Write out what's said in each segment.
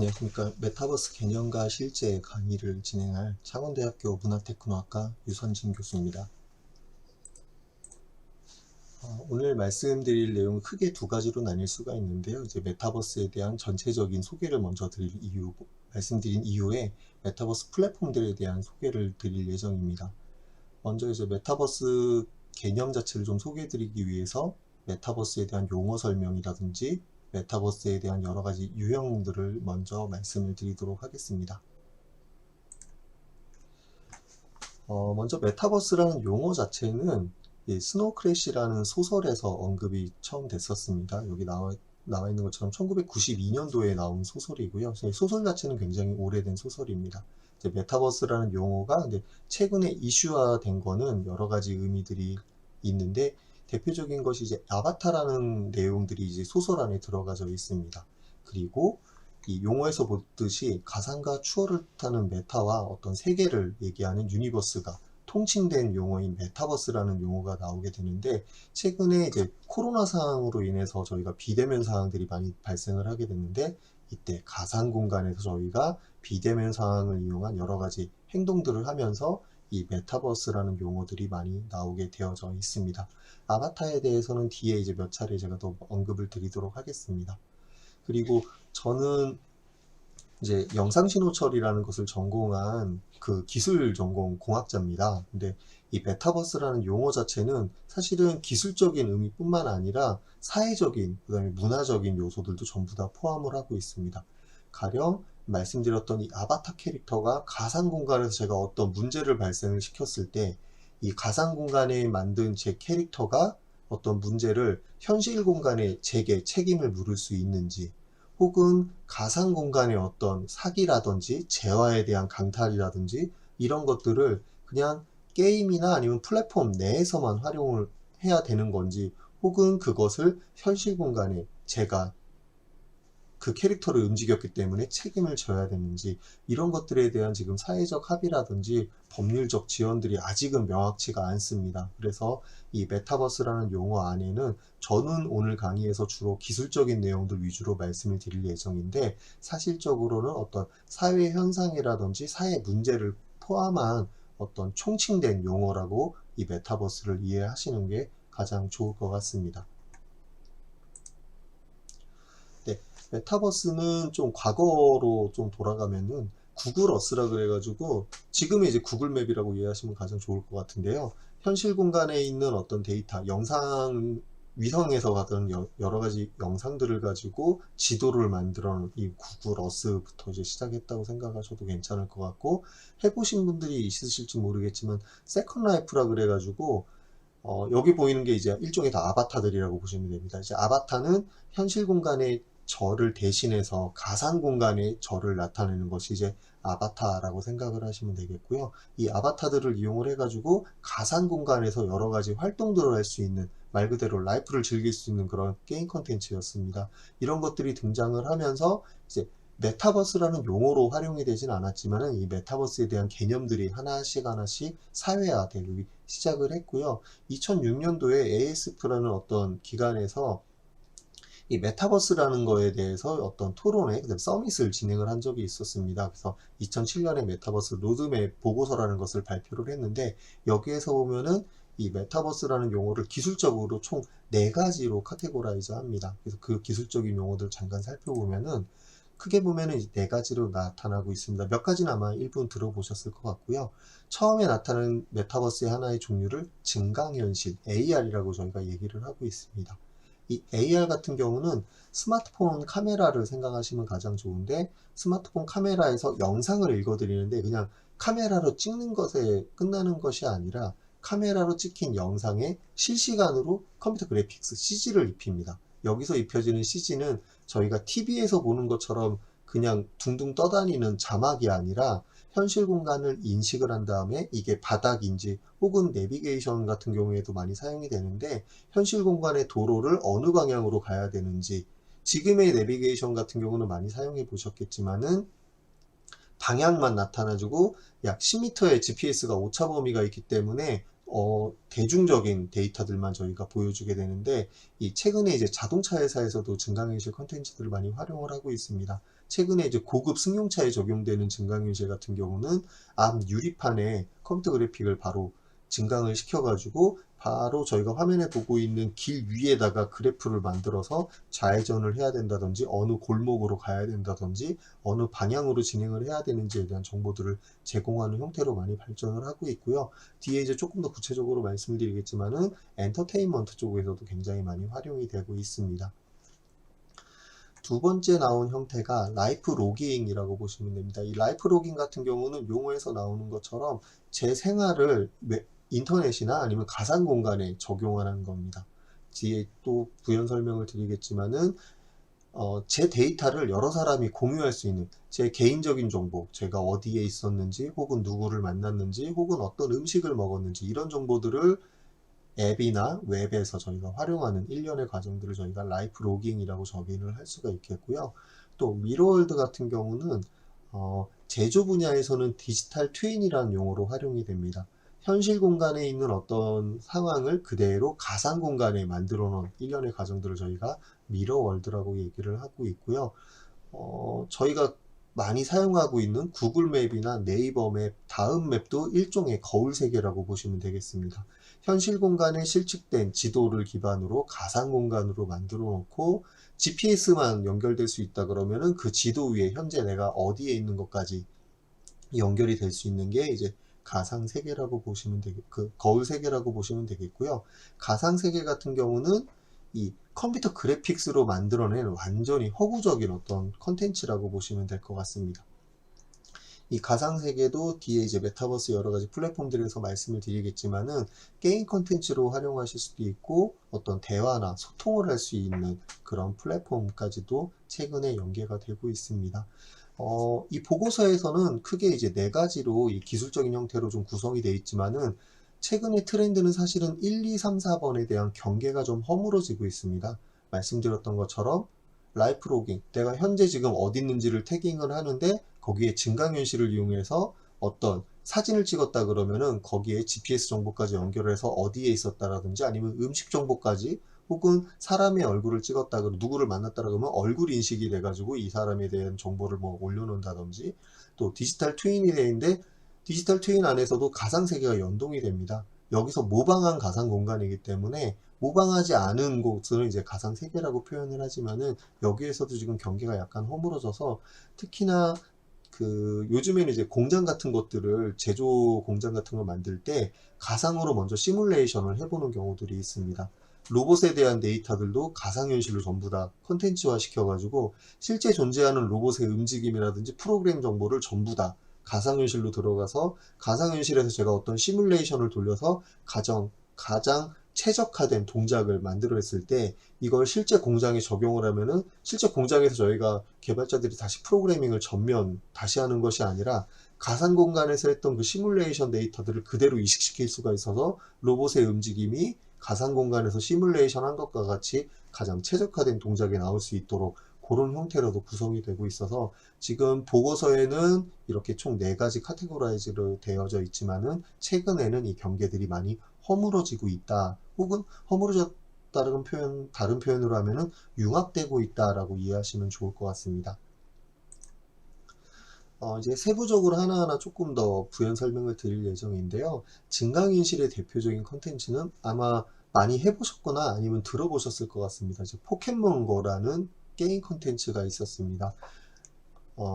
안녕하십니까. 메타버스 개념과 실제 강의를 진행할 창원대학교 문화테크노학과 유선진 교수입니다. 오늘 말씀드릴 내용은 크게 두 가지로 나뉠 수가 있는데요. 이제 메타버스에 대한 전체적인 소개를 먼저 말씀드린 이후에 메타버스 플랫폼들에 대한 소개를 드릴 예정입니다. 먼저 이제 메타버스 개념 자체를 좀 소개해드리기 위해서 메타버스에 대한 용어 설명이라든지 메타버스에 대한 여러 가지 유형들을 먼저 말씀을 드리도록 하겠습니다. 먼저 메타버스라는 용어 자체는 스노우 크래시라는 소설에서 언급이 처음 됐었습니다. 여기 나와 있는 것처럼 1992년도에 나온 소설이고요. 소설 자체는 굉장히 오래된 소설입니다. 이제 메타버스라는 용어가 최근에 이슈화된 거는 여러 가지 의미들이 있는데, 대표적인 것이 이제 아바타라는 내용들이 이제 소설 안에 들어가져 있습니다. 그리고 이 용어에서 보듯이 가상과 추월을 뜻하는 메타와 어떤 세계를 얘기하는 유니버스가 통칭된 용어인 메타버스라는 용어가 나오게 되는데, 최근에 이제 코로나 상황으로 인해서 저희가 비대면 상황들이 많이 발생을 하게 됐는데, 이때 가상 공간에서 저희가 비대면 상황을 이용한 여러 가지 행동들을 하면서 이 메타버스라는 용어들이 많이 나오게 되어져 있습니다. 아바타에 대해서는 뒤에 이제 몇 차례 제가 더 언급을 드리도록 하겠습니다. 그리고 저는 이제 영상신호 처리라는 것을 전공한 그 기술 전공 공학자입니다. 근데 이 메타버스라는 용어 자체는 사실은 기술적인 의미뿐만 아니라 사회적인, 그다음에 문화적인 요소들도 전부 다 포함을 하고 있습니다. 가령 말씀드렸던 이 아바타 캐릭터가 가상 공간에서 제가 어떤 문제를 발생을 시켰을 때, 이 가상 공간에 만든 제 캐릭터가 어떤 문제를 현실 공간에 제게 책임을 물을 수 있는지, 혹은 가상 공간의 어떤 사기라든지 재화에 대한 강탈이라든지 이런 것들을 그냥 게임이나 아니면 플랫폼 내에서만 활용을 해야 되는 건지, 혹은 그것을 현실 공간에 제가 그 캐릭터를 움직였기 때문에 책임을 져야 되는지, 이런 것들에 대한 지금 사회적 합의라든지 법률적 지원들이 아직은 명확치가 않습니다. 그래서 이 메타버스라는 용어 안에는 저는 오늘 강의에서 주로 기술적인 내용들 위주로 말씀을 드릴 예정인데, 사실적으로는 어떤 사회 현상이라든지 사회 문제를 포함한 어떤 총칭된 용어라고 이 메타버스를 이해하시는 게 가장 좋을 것 같습니다. 네, 메타버스는 좀 과거로 좀 돌아가면은 구글 어스라 그래가지고 지금의 이제 구글맵이라고 이해하시면 가장 좋을 것 같은데요. 현실 공간에 있는 어떤 데이터, 위성에서 받은 여러 가지 영상들을 가지고 지도를 만들어 놓은 이 구글 어스부터 이제 시작했다고 생각하셔도 괜찮을 것 같고, 해보신 분들이 있으실지 모르겠지만 세컨 라이프라 그래가지고 여기 보이는 게 이제 일종의 다 아바타들이라고 보시면 됩니다. 이제 아바타는 현실 공간의 저를 대신해서 가상 공간의 저를 나타내는 것이 이제 아바타라고 생각을 하시면 되겠고요. 이 아바타들을 이용을 해가지고 가상 공간에서 여러 가지 활동들을 할 수 있는, 말 그대로 라이프를 즐길 수 있는 그런 게임 콘텐츠였습니다. 이런 것들이 등장을 하면서 이제 메타버스라는 용어로 활용이 되진 않았지만은 이 메타버스에 대한 개념들이 하나씩 하나씩 사회화되기 시작을 했고요. 2006년도에 ASF라는 어떤 기관에서 이 메타버스라는 거에 대해서 어떤 토론회, 서밋을 진행을 한 적이 있었습니다. 그래서 2007년에 메타버스 로드맵 보고서라는 것을 발표를 했는데, 여기에서 보면은 이 메타버스라는 용어를 기술적으로 총 4가지로 카테고라이즈 합니다. 그래서 그 기술적인 용어들 잠깐 살펴보면은 크게 보면은 4가지로 나타나고 있습니다. 몇 가지는 아마 일부 들어보셨을 것 같고요. 처음에 나타나는 메타버스의 하나의 종류를 증강현실, AR이라고 저희가 얘기를 하고 있습니다. 이 AR 같은 경우는 스마트폰 카메라를 생각하시면 가장 좋은데, 스마트폰 카메라에서 영상을 읽어드리는데 그냥 카메라로 찍는 것에 끝나는 것이 아니라 카메라로 찍힌 영상에 실시간으로 컴퓨터 그래픽스 CG를 입힙니다. 여기서 입혀지는 CG는 저희가 TV에서 보는 것처럼 그냥 둥둥 떠다니는 자막이 아니라 현실 공간을 인식을 한 다음에 이게 바닥인지 혹은 내비게이션 같은 경우에도 많이 사용이 되는데, 현실 공간의 도로를 어느 방향으로 가야 되는지, 지금의 내비게이션 같은 경우는 많이 사용해 보셨겠지만은 방향만 나타나주고 약 10m의 GPS가 오차 범위가 있기 때문에 대중적인 데이터들만 저희가 보여주게 되는데, 이 최근에 이제 자동차 회사에서도 증강현실 컨텐츠들을 많이 활용을 하고 있습니다. 최근에 이제 고급 승용차에 적용되는 증강현실 같은 경우는 앞 유리판에 컴퓨터 그래픽을 바로 증강을 시켜가지고 바로 저희가 화면에 보고 있는 길 위에다가 그래프를 만들어서 좌회전을 해야 된다든지 어느 골목으로 가야 된다든지 어느 방향으로 진행을 해야 되는지에 대한 정보들을 제공하는 형태로 많이 발전을 하고 있고요. 뒤에 이제 조금 더 구체적으로 말씀드리겠지만은 엔터테인먼트 쪽에서도 굉장히 많이 활용이 되고 있습니다. 두 번째 나온 형태가 라이프 로깅이라고 보시면 됩니다. 이 라이프 로깅 같은 경우는 용어에서 나오는 것처럼 제 생활을 인터넷이나 아니면 가상 공간에 적용하는 겁니다. 뒤에 또 부연 설명을 드리겠지만은 제 데이터를 여러 사람이 공유할 수 있는 제 개인적인 정보, 제가 어디에 있었는지 혹은 누구를 만났는지 혹은 어떤 음식을 먹었는지 이런 정보들을 앱이나 웹에서 저희가 활용하는 일련의 과정들을 저희가 라이프 로깅이라고 정의를 할 수가 있겠고요. 또 미러월드 같은 경우는 제조 분야에서는 디지털 트윈이라는 용어로 활용이 됩니다. 현실 공간에 있는 어떤 상황을 그대로 가상 공간에 만들어 놓은 일련의 과정들을 저희가 미러월드라고 얘기를 하고 있고요. 저희가 많이 사용하고 있는 구글 맵이나 네이버 맵, 다음 맵도 일종의 거울 세계라고 보시면 되겠습니다. 현실 공간에 실측된 지도를 기반으로 가상 공간으로 만들어 놓고 GPS만 연결될 수 있다 그러면은 그 지도 위에 현재 내가 어디에 있는 것까지 연결이 될 수 있는 게 이제 가상 세계라고 보시면 거울 세계라고 보시면 되겠고요. 가상 세계 같은 경우는 이 컴퓨터 그래픽스로 만들어낸 완전히 허구적인 어떤 컨텐츠라고 보시면 될 것 같습니다. 이 가상세계도 뒤에 이제 메타버스 여러 가지 플랫폼들에서 말씀을 드리겠지만은 게임 컨텐츠로 활용하실 수도 있고 어떤 대화나 소통을 할 수 있는 그런 플랫폼까지도 최근에 연계가 되고 있습니다. 이 보고서에서는 크게 이제 네 가지로 이 기술적인 형태로 좀 구성이 되어 있지만은 최근의 트렌드는 사실은 1, 2, 3, 4번에 대한 경계가 좀 허물어지고 있습니다. 말씀드렸던 것처럼 라이프 로깅, 내가 현재 지금 어디 있는지를 태깅을 하는데 거기에 증강현실을 이용해서 어떤 사진을 찍었다 그러면은 거기에 GPS 정보까지 연결해서 어디에 있었다라든지 아니면 음식 정보까지 혹은 사람의 얼굴을 찍었다 그러면 누구를 만났다 그러면 얼굴 인식이 돼가지고 이 사람에 대한 정보를 뭐 올려놓는다든지 또 디지털 트윈이 되는데 디지털 트윈 안에서도 가상 세계가 연동이 됩니다. 여기서 모방한 가상 공간이기 때문에 모방하지 않은 곳을 이제 가상 세계라고 표현을 하지만은 여기에서도 지금 경계가 약간 허물어져서 특히나 요즘에는 이제 공장 같은 것들을 제조 공장 같은 걸 만들 때 가상으로 먼저 시뮬레이션을 해보는 경우들이 있습니다. 로봇에 대한 데이터들도 가상현실로 전부 다 컨텐츠화 시켜가지고 실제 존재하는 로봇의 움직임이라든지 프로그램 정보를 전부 다 가상현실로 들어가서 가상현실에서 제가 어떤 시뮬레이션을 돌려서 가장 최적화된 동작을 만들어냈을 때 이걸 실제 공장에 적용을 하면은 실제 공장에서 저희가 개발자들이 다시 프로그래밍을 전면 다시 하는 것이 아니라 가상 공간에서 했던 그 시뮬레이션 데이터들을 그대로 이식시킬 수가 있어서 로봇의 움직임이 가상 공간에서 시뮬레이션 한 것과 같이 가장 최적화된 동작이 나올 수 있도록 그런 형태로도 구성이 되고 있어서 지금 보고서에는 이렇게 총 4가지 카테고라이즈로 되어져 있지만은 최근에는 이 경계들이 많이 허물어지고 있다. 혹은 허물어졌다는 표현, 다른 표현으로 하면은 융합되고 있다라고 이해하시면 좋을 것 같습니다. 이제 세부적으로 하나하나 조금 더 부연 설명을 드릴 예정인데요. 증강현실의 대표적인 컨텐츠는 아마 많이 해보셨거나 아니면 들어보셨을 것 같습니다. 이제 포켓몬고라는 게임 컨텐츠가 있었습니다.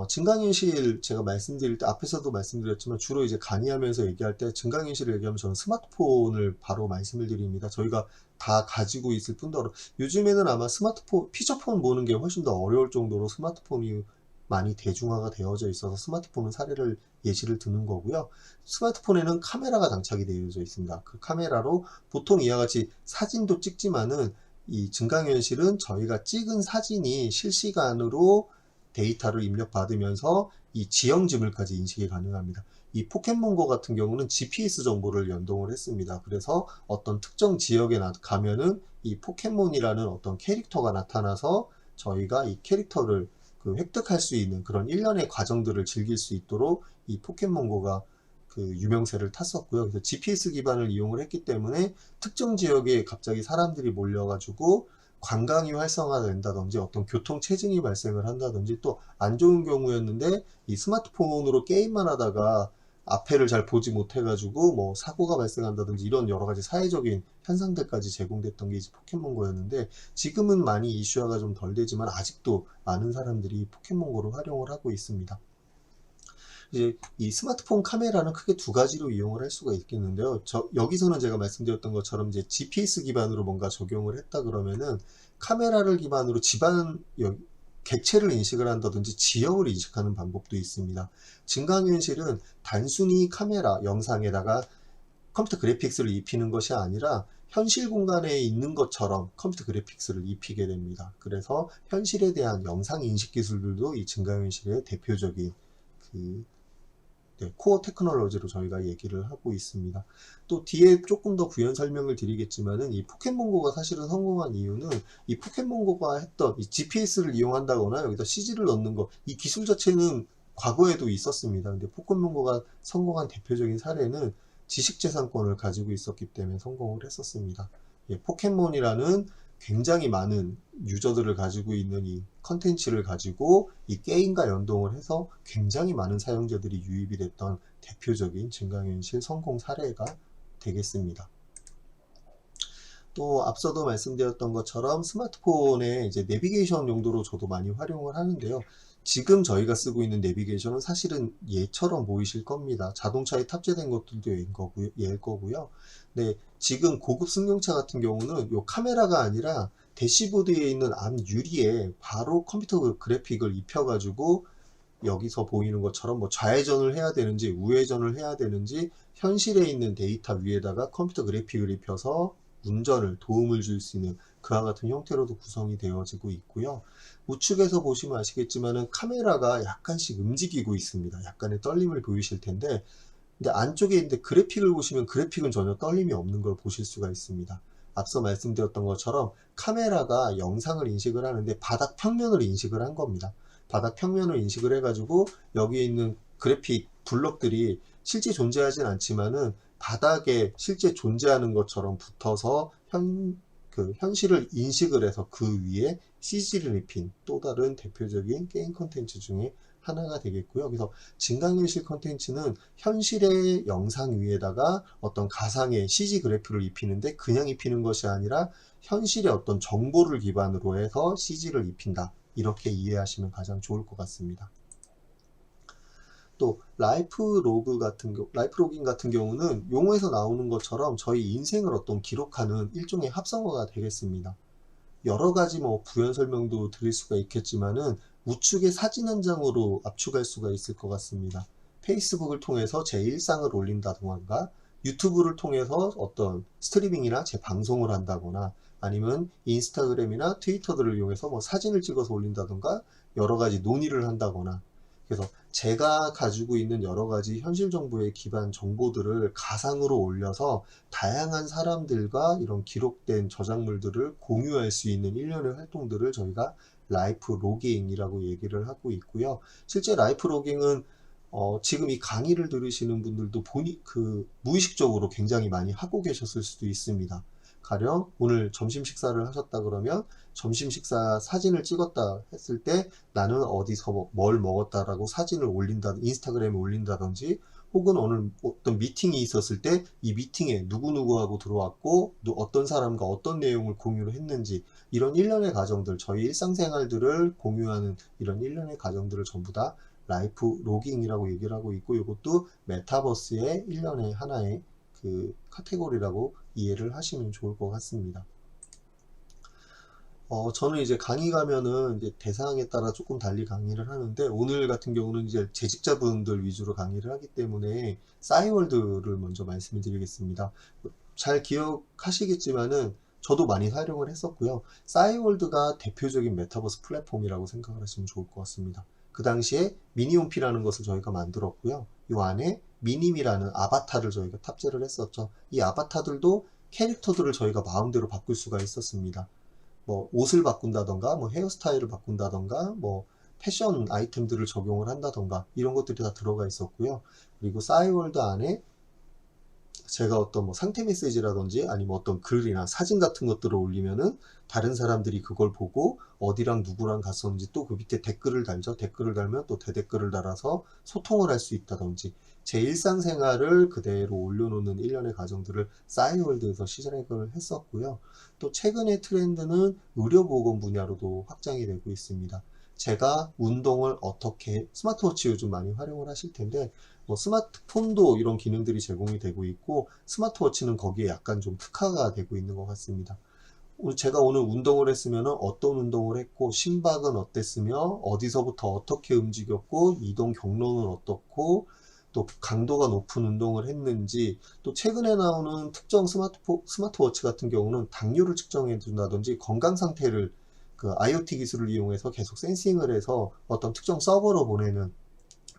증강현실 제가 말씀드릴 때 앞에서도 말씀드렸지만 주로 이제 강의하면서 얘기할 때 증강현실을 얘기하면 저는 스마트폰을 바로 말씀을 드립니다. 저희가 다 가지고 있을 뿐더러 요즘에는 아마 스마트폰, 피처폰 보는 게 훨씬 더 어려울 정도로 스마트폰이 많이 대중화가 되어져 있어서 스마트폰은 예시를 드는 거고요. 스마트폰에는 카메라가 장착이 되어져 있습니다. 그 카메라로 보통 이와 같이 사진도 찍지만은 이 증강현실은 저희가 찍은 사진이 실시간으로 데이터를 입력받으면서 이 지형 지물까지 인식이 가능합니다. 이 포켓몬고 같은 경우는 GPS 정보를 연동을 했습니다. 그래서 어떤 특정 지역에 가면은 이 포켓몬이라는 어떤 캐릭터가 나타나서 저희가 이 캐릭터를 획득할 수 있는 그런 일련의 과정들을 즐길 수 있도록 이 포켓몬고가 유명세를 탔었고요. 그래서 GPS 기반을 이용을 했기 때문에 특정 지역에 갑자기 사람들이 몰려가지고 관광이 활성화된다든지 어떤 교통 체증이 발생을 한다든지 또 안 좋은 경우였는데 이 스마트폰으로 게임만 하다가 앞에를 잘 보지 못해가지고 뭐 사고가 발생한다든지 이런 여러 가지 사회적인 현상들까지 제공됐던 게 이제 포켓몬고였는데 지금은 많이 이슈화가 좀 덜 되지만 아직도 많은 사람들이 포켓몬고를 활용을 하고 있습니다. 이제 이 스마트폰 카메라는 크게 두 가지로 이용을 할 수가 있겠는데요. 여기서는 제가 말씀드렸던 것처럼 이제 GPS 기반으로 뭔가 적용을 했다 그러면은 카메라를 기반으로 객체를 인식을 한다든지 지형을 인식하는 방법도 있습니다. 증강현실은 단순히 카메라 영상에다가 컴퓨터 그래픽스를 입히는 것이 아니라 현실 공간에 있는 것처럼 컴퓨터 그래픽스를 입히게 됩니다. 그래서 현실에 대한 영상 인식 기술들도 이 증강현실의 대표적인 코어 테크놀로지로 저희가 얘기를 하고 있습니다. 또 뒤에 조금 더 부연 설명을 드리겠지만은 이 포켓몬고가 사실은 성공한 이유는 이 포켓몬고가 했던 이 GPS를 이용한다거나 여기다 CG를 넣는 거, 이 기술 자체는 과거에도 있었습니다. 근데 포켓몬고가 성공한 대표적인 사례는 지식재산권을 가지고 있었기 때문에 성공을 했었습니다. 포켓몬이라는 굉장히 많은 유저들을 가지고 있는 이 컨텐츠를 가지고 이 게임과 연동을 해서 굉장히 많은 사용자들이 유입이 됐던 대표적인 증강현실 성공 사례가 되겠습니다. 또 앞서도 말씀드렸던 것처럼 스마트폰의 이제 내비게이션 용도로 저도 많이 활용을 하는데요. 지금 저희가 쓰고 있는 내비게이션은 사실은 얘처럼 보이실 겁니다. 자동차에 탑재된 것들도 얘일 거고요. 네, 지금 고급 승용차 같은 경우는 이 카메라가 아니라 대시보드에 있는 앞 유리에 바로 컴퓨터 그래픽을 입혀가지고 여기서 보이는 것처럼 뭐 좌회전을 해야 되는지 우회전을 해야 되는지 현실에 있는 데이터 위에다가 컴퓨터 그래픽을 입혀서 운전을 도움을 줄 수 있는 그와 같은 형태로도 구성이 되어지고 있고요. 우측에서 보시면 아시겠지만은 카메라가 약간씩 움직이고 있습니다. 약간의 떨림을 보이실 텐데 근데 안쪽에 있는데 그래픽을 보시면 그래픽은 전혀 떨림이 없는 걸 보실 수가 있습니다. 앞서 말씀드렸던 것처럼 카메라가 영상을 인식을 하는데 바닥 평면을 인식을 한 겁니다. 바닥 평면을 인식을 해가지고 여기에 있는 그래픽 블럭들이 실제 존재하진 않지만은 바닥에 실제 존재하는 것처럼 붙어서 현실을 인식을 해서 그 위에 CG를 입힌 또 다른 대표적인 게임 콘텐츠 중에 하나가 되겠고요. 그래서 증강현실 콘텐츠는 현실의 영상 위에다가 어떤 가상의 CG 그래픽을 입히는데 그냥 입히는 것이 아니라 현실의 어떤 정보를 기반으로 해서 CG를 입힌다. 이렇게 이해하시면 가장 좋을 것 같습니다. 또 라이프 로깅 같은 경우는 용어에서 나오는 것처럼 저희 인생을 어떤 기록하는 일종의 합성어가 되겠습니다. 여러 가지 뭐 부연 설명도 드릴 수가 있겠지만은 우측에 사진 한 장으로 압축할 수가 있을 것 같습니다. 페이스북을 통해서 제 일상을 올린다던가 유튜브를 통해서 어떤 스트리밍이나 제 방송을 한다거나 아니면 인스타그램이나 트위터들을 이용해서 뭐 사진을 찍어서 올린다던가 여러 가지 논의를 한다거나 그래서 제가 가지고 있는 여러 가지 현실 정보의 기반 정보들을 가상으로 올려서 다양한 사람들과 이런 기록된 저작물들을 공유할 수 있는 일련의 활동들을 저희가 라이프 로깅이라고 얘기를 하고 있고요. 실제 라이프 로깅은 지금 이 강의를 들으시는 분들도 무의식적으로 굉장히 많이 하고 계셨을 수도 있습니다. 가령 오늘 점심 식사를 하셨다 그러면 점심 식사 사진을 찍었다 했을 때 나는 어디서 뭘 먹었다라고 사진을 인스타그램에 올린다든지 혹은 오늘 어떤 미팅이 있었을 때 이 미팅에 누구누구하고 들어왔고 어떤 사람과 어떤 내용을 공유를 했는지 이런 일련의 과정들 저희 일상생활들을 공유하는 이런 일련의 과정들을 전부 다 라이프 로깅이라고 얘기를 하고 있고 이것도 메타버스의 일련의 하나의 카테고리라고 이해를 하시면 좋을 것 같습니다. 저는 이제 강의 가면은 이제 대상에 따라 조금 달리 강의를 하는데 오늘 같은 경우는 이제 재직자분들 위주로 강의를 하기 때문에 싸이월드를 먼저 말씀을 드리겠습니다. 잘 기억하시겠지만은 저도 많이 활용을 했었고요. 싸이월드가 대표적인 메타버스 플랫폼이라고 생각을 하시면 좋을 것 같습니다. 그 당시에 미니홈피라는 것을 저희가 만들었고요. 이 안에 미님이라는 아바타를 저희가 탑재를 했었죠. 이 아바타들도 캐릭터들을 저희가 마음대로 바꿀 수가 있었습니다. 뭐 옷을 바꾼다던가 뭐 헤어스타일을 바꾼다던가 뭐 패션 아이템들을 적용을 한다던가 이런 것들이 다 들어가 있었고요. 그리고 싸이월드 안에 제가 어떤 뭐 상태 메시지라든지 아니면 어떤 글이나 사진 같은 것들을 올리면은 다른 사람들이 그걸 보고 어디랑 누구랑 갔었는지 또 그 밑에 댓글을 달죠. 댓글을 달면 또 대댓글을 달아서 소통을 할 수 있다든지 제 일상생활을 그대로 올려놓는 일련의 과정들을 싸이월드에서 시작을 했었고요. 또 최근의 트렌드는 의료보건 분야로도 확장이 되고 있습니다. 제가 운동을 어떻게 스마트워치 요즘 많이 활용을 하실 텐데 뭐 스마트폰도 이런 기능들이 제공이 되고 있고 스마트워치는 거기에 약간 좀 특화가 되고 있는 것 같습니다. 제가 오늘 운동을 했으면 어떤 운동을 했고 심박은 어땠으며 어디서부터 어떻게 움직였고 이동 경로는 어떻고 또 강도가 높은 운동을 했는지 또 최근에 나오는 특정 스마트워치 같은 경우는 당뇨를 측정해 준다든지 건강 상태를 그 IoT 기술을 이용해서 계속 센싱을 해서 어떤 특정 서버로 보내는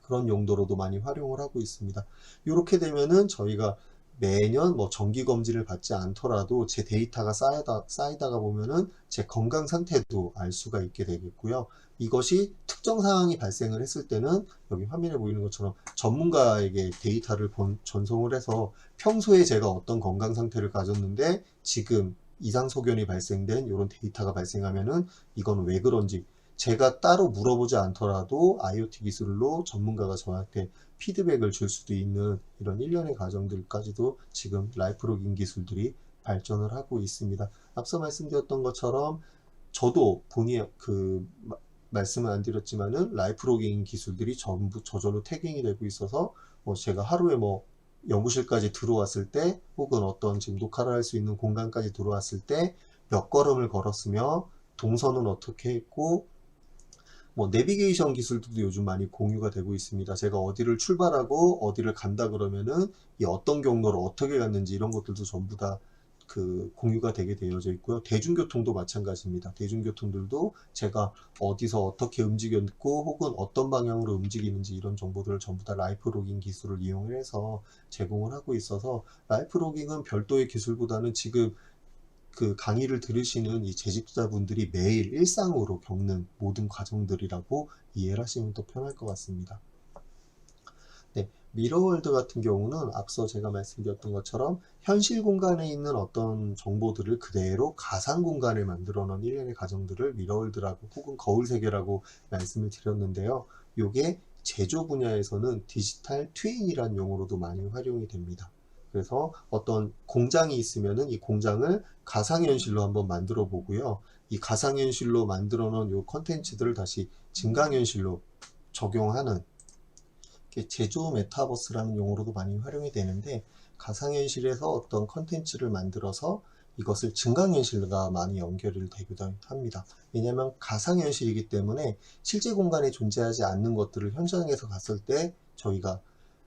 그런 용도로도 많이 활용을 하고 있습니다. 이렇게 되면은 저희가 매년 뭐 정기 검진을 받지 않더라도 제 데이터가 쌓이다가 보면은 제 건강 상태도 알 수가 있게 되겠고요. 이것이 특정 상황이 발생을 했을 때는 여기 화면에 보이는 것처럼 전문가에게 데이터를 전송을 해서 평소에 제가 어떤 건강 상태를 가졌는데 지금 이상 소견이 발생된 이런 데이터가 발생하면은 이건 왜 그런지 제가 따로 물어보지 않더라도 IoT 기술로 전문가가 저한테 피드백을 줄 수도 있는 이런 일련의 과정들까지도 지금 라이프로깅 기술들이 발전을 하고 있습니다. 앞서 말씀드렸던 것처럼 저도 본의 말씀은 안 드렸지만은 라이프로깅 기술들이 전부 저절로 태깅이 되고 있어서 제가 하루에 뭐 연구실까지 들어왔을 때 혹은 어떤 지금 녹화를 할 수 있는 공간까지 들어왔을 때 몇 걸음을 걸었으며 동선은 어떻게 했고 뭐 내비게이션 기술들도 요즘 많이 공유가 되고 있습니다. 제가 어디를 출발하고 어디를 간다 그러면은 이 어떤 경로로 어떻게 갔는지 이런 것들도 전부 다 그 공유가 되게 되어져 있고요. 대중교통도 마찬가지입니다. 대중교통들도 제가 어디서 어떻게 움직였고 혹은 어떤 방향으로 움직이는지 이런 정보들을 전부 다 라이프로깅 기술을 이용해서 제공을 하고 있어서 라이프로깅은 별도의 기술보다는 지금 그 강의를 들으시는 이 재직자분들이 매일 일상으로 겪는 모든 과정들이라고 이해를 하시면 더 편할 것 같습니다. 네, 미러월드 같은 경우는 앞서 제가 말씀드렸던 것처럼 현실 공간에 있는 어떤 정보들을 그대로 가상 공간에 만들어 놓은 일련의 과정들을 미러월드라고 혹은 거울 세계라고 말씀을 드렸는데요. 이게 제조 분야에서는 디지털 트윈이라는 용어로도 많이 활용이 됩니다. 그래서 어떤 공장이 있으면은 이 공장을 가상현실로 한번 만들어 보고요. 이 가상현실로 만들어 놓은 이 컨텐츠들을 다시 증강현실로 적용하는 제조 메타버스라는 용어로도 많이 활용이 되는데 가상현실에서 어떤 컨텐츠를 만들어서 이것을 증강현실과 많이 연결이 되기도 합니다. 왜냐하면 가상현실이기 때문에 실제 공간에 존재하지 않는 것들을 현장에서 갔을 때 저희가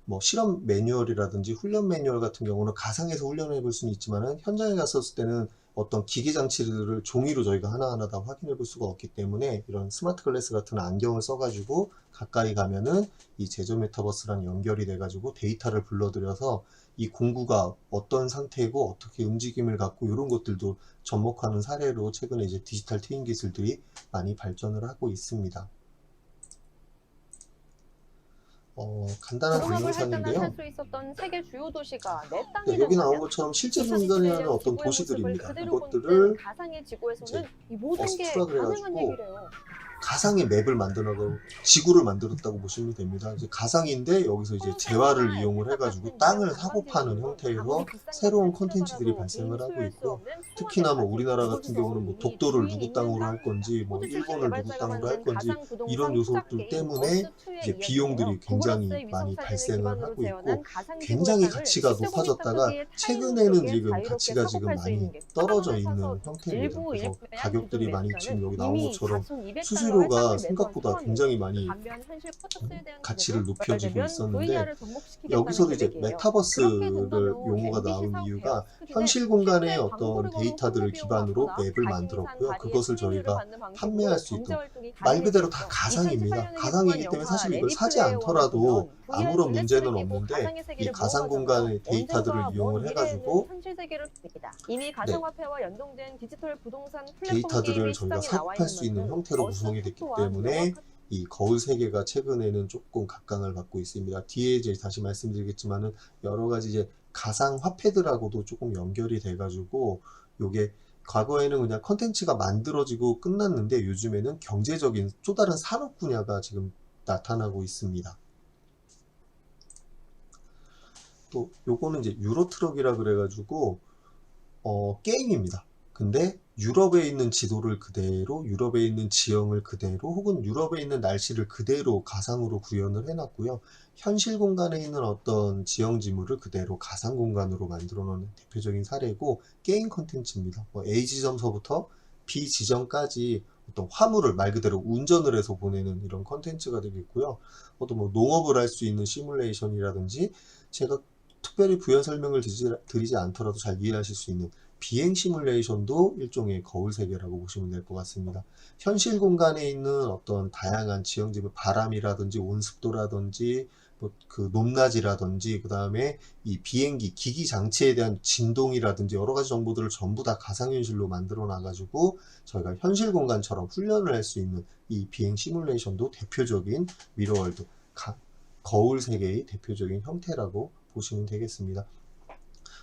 뭐 실험 매뉴얼이라든지 훈련 매뉴얼 같은 경우는 가상에서 훈련해 볼 수는 있지만은 현장에 갔었을 때는 어떤 기기 장치들을 종이로 저희가 하나하나 다 확인해 볼 수가 없기 때문에 이런 스마트 글래스 같은 안경을 써가지고 가까이 가면은 이 제조 메타버스랑 연결이 돼가지고 데이터를 불러들여서 이 공구가 어떤 상태이고 어떻게 움직임을 갖고 이런 것들도 접목하는 사례로 최근에 이제 디지털 트윈 기술들이 많이 발전을 하고 있습니다. 간단한 구름업을 할 때만 살 동영상인데요. 수 있었던 세계 주요 도시가 내 네, 땅이 여기 나온 된다면 것처럼 실제 존재하는 2027년 어떤 지구의 모습을 도시들입니다. 그대로 본뜬 이것들을 가상의 이제 지구에서는 이 모든 게 어스투라 가능한 그래가지고 얘기래요. 가상의 맵을 만들어서 지구를 만들었다고 보시면 됩니다. 이제 가상인데 여기서 이제 재화를 폴루션이나 이용을 햇볕 해가지고 같은 이른 땅을 사고 파는 관광지로는 아무리 형태에서 비싼 새로운 값을 콘텐츠들이 치르더라도 개인이 발생을 하고 소유할 수 있고요. 없는 특히나 뭐 소원의 우리나라 같은 이곳에서 경우는 뭐 이미 독도를 주인이 누구 있는 땅으로 할 땅입니다. 건지 뭐 호주 출신 일본을 누구 개발자가 땅으로 할 만든 건지 가상 이런 부동산 투자 요소들 게임 때문에 어스2의 이제 이야기인데요. 비용들이 구글 굉장히 어스의 위성 많이 사진을 발생을 기반으로 하고 있고 재현한 가상 지구의 굉장히 땅을 가치가 10제곱미터 높아졌다가 크기의 타일로 최근에는 지역에 지금 자유롭게 가치가 사고 지금 팔 수 많이 있는 게 떨어져 땅을 사서 있는 형태입니다. 일부 그래서 일부한 기존 가격들이 많이 매수자는 지금 여기 나온 이미 것처럼 4,200달러의 수수료가 땅을 매수한 생각보다 상황이에요. 굉장히 많이 반면 현실 포커스에 대한 가치를 기대도 높여지고 부활되면 있었는데 VR을 접목시키겠다는 여기서도 이제 계획이에요. 그렇게 메타버스를 된다면 용어가 나온 MBC상 이유가 대형 스크린에 현실 공간의 실제 어떤 광고를 거는 홍보 데이터들을 비용을 기반으로 받거나 맵을 자신이 산 만들었고요. 다리의 그것을 수익률을 저희가 받는 판매할 방식으로 수 경제 있도록 활동이 말 그대로 다 가능해지겠죠. 가상입니다. 2018년에 개봉한 가상이기 때문에 영화 사실 이걸 레디 사지 플레이어 원을 않더라도 보면 VR 아무런 글래스를 문제는 끼고 없는데 가상의 이 세계를 가상 누워가잖아요. 공간의 데이터들을 언젠가 먼 이용을 미래에는 해가지고 현실 세계를 입니다. 이미 네, 가상화폐와 연동된 디지털 부동산 플랫폼 데이터들을 게임이 저희가 시장에 사고 나와 팔 있는 수 있는 만큼 형태로 구성이 어스2 됐기 또한 때문에 명확한 이 거울 세계가 최근에는 조금 각광을 받고 있습니다. 뒤에 이제 다시 말씀드리겠지만은 여러 가지 이제 가상화폐들하고도 조금 연결이 돼가지고 요게 과거에는 그냥 컨텐츠가 만들어지고 끝났는데 요즘에는 경제적인 또 다른 산업 분야가 지금 나타나고 있습니다. 또 요거는 이제 유로트럭이라 그래가지고 게임입니다. 근데 유럽에 있는 지도를 그대로, 유럽에 있는 지형을 그대로, 혹은 유럽에 있는 날씨를 그대로 가상으로 구현을 해놨고요. 현실 공간에 있는 어떤 지형 지물을 그대로 가상 공간으로 만들어 놓은 대표적인 사례고, 게임 컨텐츠입니다. A 지점서부터 B 지점까지 어떤 화물을 말 그대로 운전을 해서 보내는 이런 컨텐츠가 되겠고요. 또 뭐 농업을 할 수 있는 시뮬레이션이라든지, 제가 특별히 부연 설명을 드리지 않더라도 잘 이해하실 수 있는 비행 시뮬레이션도 일종의 거울 세계라고 보시면 될 것 같습니다. 현실 공간에 있는 어떤 다양한 지형지물, 바람이라든지 온습도라든지 그 높낮이라든지, 그 다음에 이 비행기 기기 장치에 대한 진동이라든지 여러 가지 정보들을 전부 다 가상현실로 만들어 놔가지고 저희가 현실 공간처럼 훈련을 할 수 있는 이 비행 시뮬레이션도 대표적인 미러월드, 거울 세계의 대표적인 형태라고 보시면 되겠습니다.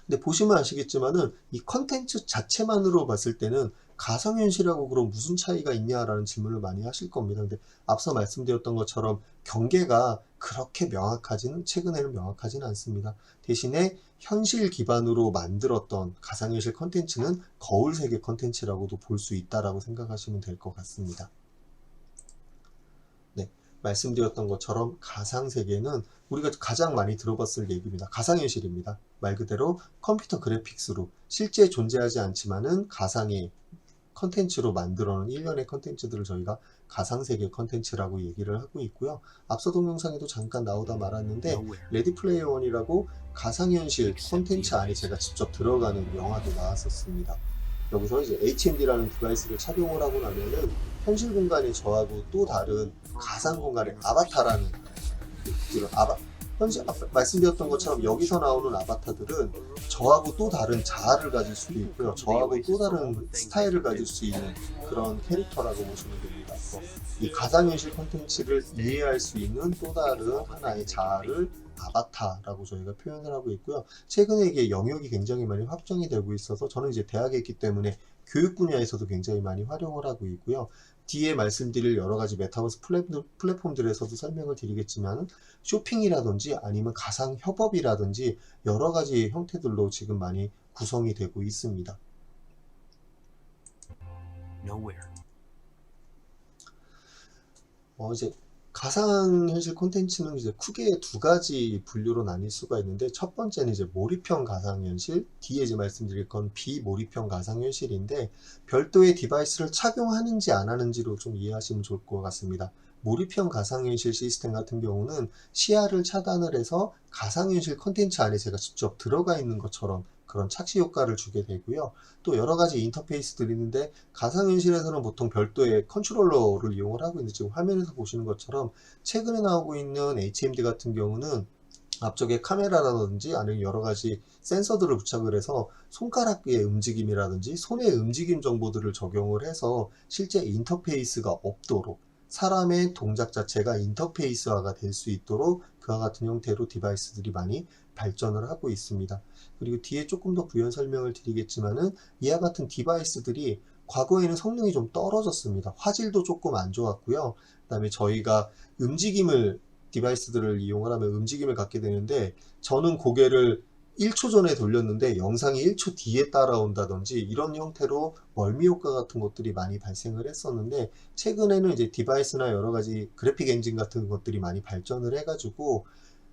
근데 보시면 아시겠지만은 이 컨텐츠 자체만으로 봤을 때는 가상현실하고 그럼 무슨 차이가 있냐라는 질문을 많이 하실 겁니다. 근데 앞서 말씀드렸던 것처럼 경계가 그렇게 명확하지는, 최근에는 명확하지는 않습니다. 대신에 현실 기반으로 만들었던 가상현실 컨텐츠는 거울 세계 컨텐츠라고도 볼 수 있다라고 생각하시면 될 것 같습니다. 네, 말씀드렸던 것처럼 가상세계는 우리가 가장 많이 들어봤을 얘기입니다. 가상현실입니다. 말 그대로 컴퓨터 그래픽스로 실제 존재하지 않지만은 가상의 컨텐츠로 만들어놓은 일련의 컨텐츠들을 저희가 가상세계 컨텐츠라고 얘기를 하고 있고요. 앞서 동영상에도 잠깐 나오다 말았는데 레디 플레이어 원이라고 가상현실 컨텐츠 안에 제가 직접 들어가는 영화도 나왔었습니다. 여기서 이제 HMD라는 디바이스를 착용을 하고 나면은 현실 공간이 저하고 또 다른 가상 공간의 아바타라는 이런 현재 말씀드렸던 것처럼 여기서 나오는 아바타들은 저하고 또 다른 자아를 가질 수도 있고요. 저하고 또 다른 스타일을 가질 수 있는 그런 캐릭터라고 보시면 됩니다. 이 가상현실 콘텐츠를 이해할 수 있는 또 다른 하나의 자아를 아바타라고 저희가 표현을 하고 있고요. 최근에 이게 영역이 굉장히 많이 확정이 되고 있어서 저는 이제 대학에 있기 때문에 교육 분야에서도 굉장히 많이 활용을 하고 있고요. 뒤에 말씀드릴 여러 가지 메타버스 플랫폼들에서도 설명을 드리겠지만 쇼핑이라든지 아니면 가상 협업이라든지 여러 가지 형태들로 지금 많이 구성이 되고 있습니다. 이제 가상현실 콘텐츠는 이제 크게 두 가지 분류로 나뉠 수가 있는데, 첫 번째는 이제 몰입형 가상현실, 뒤에 이제 말씀드릴 건 비몰입형 가상현실인데, 별도의 디바이스를 착용하는지 안 하는지로 좀 이해하시면 좋을 것 같습니다. 몰입형 가상현실 시스템 같은 경우는 시야를 차단을 해서 가상현실 콘텐츠 안에 제가 직접 들어가 있는 것처럼 그런 착시 효과를 주게 되고요. 또 여러 가지 인터페이스들이 있는데, 가상현실에서는 보통 별도의 컨트롤러를 이용을 하고 있는데, 지금 화면에서 보시는 것처럼 최근에 나오고 있는 HMD 같은 경우는 앞쪽에 카메라라든지 아니면 여러 가지 센서들을 부착을 해서 손가락의 움직임이라든지 손의 움직임 정보들을 적용을 해서 실제 인터페이스가 없도록, 사람의 동작 자체가 인터페이스화가 될 수 있도록 그와 같은 형태로 디바이스들이 많이 발전을 하고 있습니다. 그리고 뒤에 조금 더 부연 설명을 드리겠지만은 이와 같은 디바이스들이 과거에는 성능이 좀 떨어졌습니다. 화질도 조금 안 좋았고요. 그다음에 저희가 움직임을, 디바이스들을 이용을 하면 움직임을 갖게 되는데, 저는 고개를 1초 전에 돌렸는데 영상이 1초 뒤에 따라온다든지 이런 형태로 멀미 효과 같은 것들이 많이 발생을 했었는데, 최근에는 이제 디바이스나 여러 가지 그래픽 엔진 같은 것들이 많이 발전을 해가지고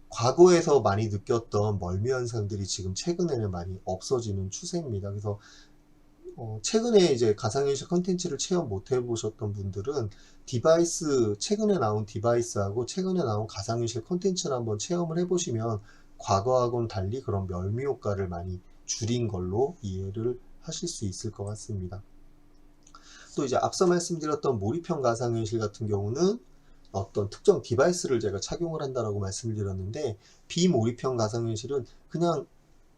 과거에서 많이 느꼈던 멀미 현상들이 지금 최근에는 많이 없어지는 추세입니다. 그래서 최근에 이제 가상현실 컨텐츠를 체험 못 해보셨던 분들은 디바이스, 최근에 나온 디바이스하고 최근에 나온 가상현실 컨텐츠를 한번 체험을 해보시면 과거하고는 달리 그런 멀미 효과를 많이 줄인 걸로 이해를 하실 수 있을 것 같습니다. 또 이제 앞서 말씀드렸던 몰입형 가상현실 같은 경우는 어떤 특정 디바이스를 제가 착용을 한다라고 말씀을 드렸는데, 비몰입형 가상현실은 그냥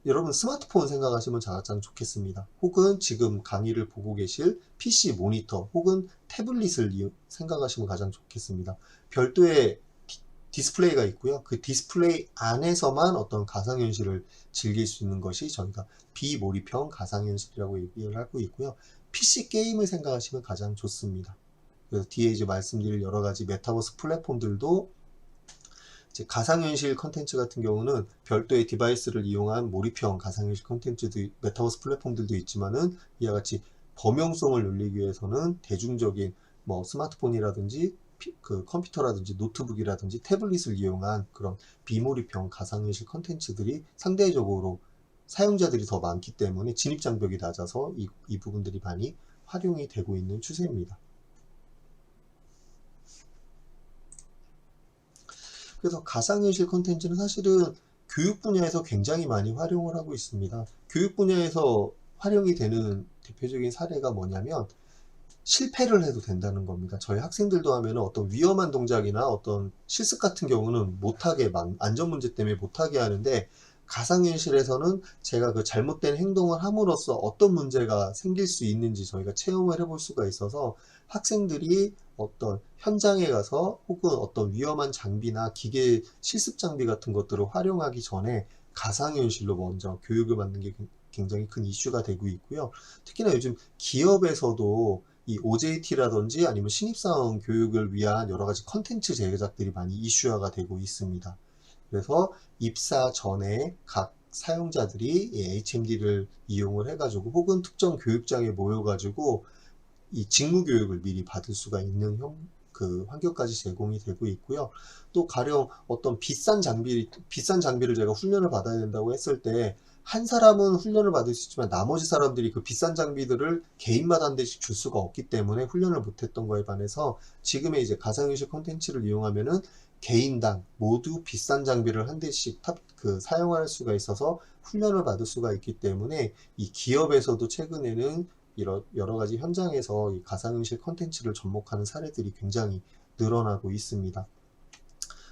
여러분 스마트폰 생각하시면 가장 좋겠습니다. 혹은 지금 강의를 보고 계실 PC 모니터 혹은 태블릿을 생각하시면 가장 좋겠습니다. 별도의 디스플레이가 있고요. 그 디스플레이 안에서만 어떤 가상현실을 즐길 수 있는 것이 저희가 비몰입형 가상현실이라고 얘기를 하고 있고요. PC 게임을 생각하시면 가장 좋습니다. 그래서 뒤에 이제 말씀드릴 여러 가지 메타버스 플랫폼들도 이제 가상현실 컨텐츠 같은 경우는 별도의 디바이스를 이용한 몰입형 가상현실 컨텐츠도 메타버스 플랫폼들도 있지만은 이와 같이 범용성을 늘리기 위해서는 대중적인 뭐 스마트폰이라든지 그 컴퓨터라든지 노트북이라든지 태블릿을 이용한 그런 비몰입형 가상현실 컨텐츠들이 상대적으로 사용자들이 더 많기 때문에 진입장벽이 낮아서 이 부분들이 많이 활용이 되고 있는 추세입니다. 그래서 가상현실 컨텐츠는 사실은 교육 분야에서 굉장히 많이 활용을 하고 있습니다. 교육 분야에서 활용이 되는 대표적인 사례가 뭐냐면 실패를 해도 된다는 겁니다. 저희 학생들도 하면 어떤 위험한 동작이나 어떤 실습 같은 경우는 못하게 안전 문제 때문에 못하게 하는데 가상현실에서는 제가 그 잘못된 행동을 함으로써 어떤 문제가 생길 수 있는지 저희가 체험을 해볼 수가 있어서 학생들이 어떤 현장에 가서 혹은 어떤 위험한 장비나 기계 실습 장비 같은 것들을 활용하기 전에 가상현실로 먼저 교육을 받는 게 굉장히 큰 이슈가 되고 있고요. 특히나 요즘 기업에서도 이 OJT라든지 아니면 신입사원 교육을 위한 여러 가지 컨텐츠 제작들이 많이 이슈화가 되고 있습니다. 그래서 입사 전에 각 사용자들이 이 HMD를 이용을 해가지고 혹은 특정 교육장에 모여가지고 이 직무 교육을 미리 받을 수가 있는 그 환경까지 제공이 되고 있고요. 또 가령 어떤 비싼 장비를 제가 훈련을 받아야 된다고 했을 때 한 사람은 훈련을 받을 수 있지만 나머지 사람들이 그 비싼 장비들을 개인마다 한 대씩 줄 수가 없기 때문에 훈련을 못했던 거에 반해서 지금의 이제 가상현실 콘텐츠를 이용하면은 개인당 모두 비싼 장비를 한 대씩 사용할 수가 있어서 훈련을 받을 수가 있기 때문에 이 기업에서도 최근에는 여러 가지 현장에서 이 가상현실 컨텐츠를 접목하는 사례들이 굉장히 늘어나고 있습니다.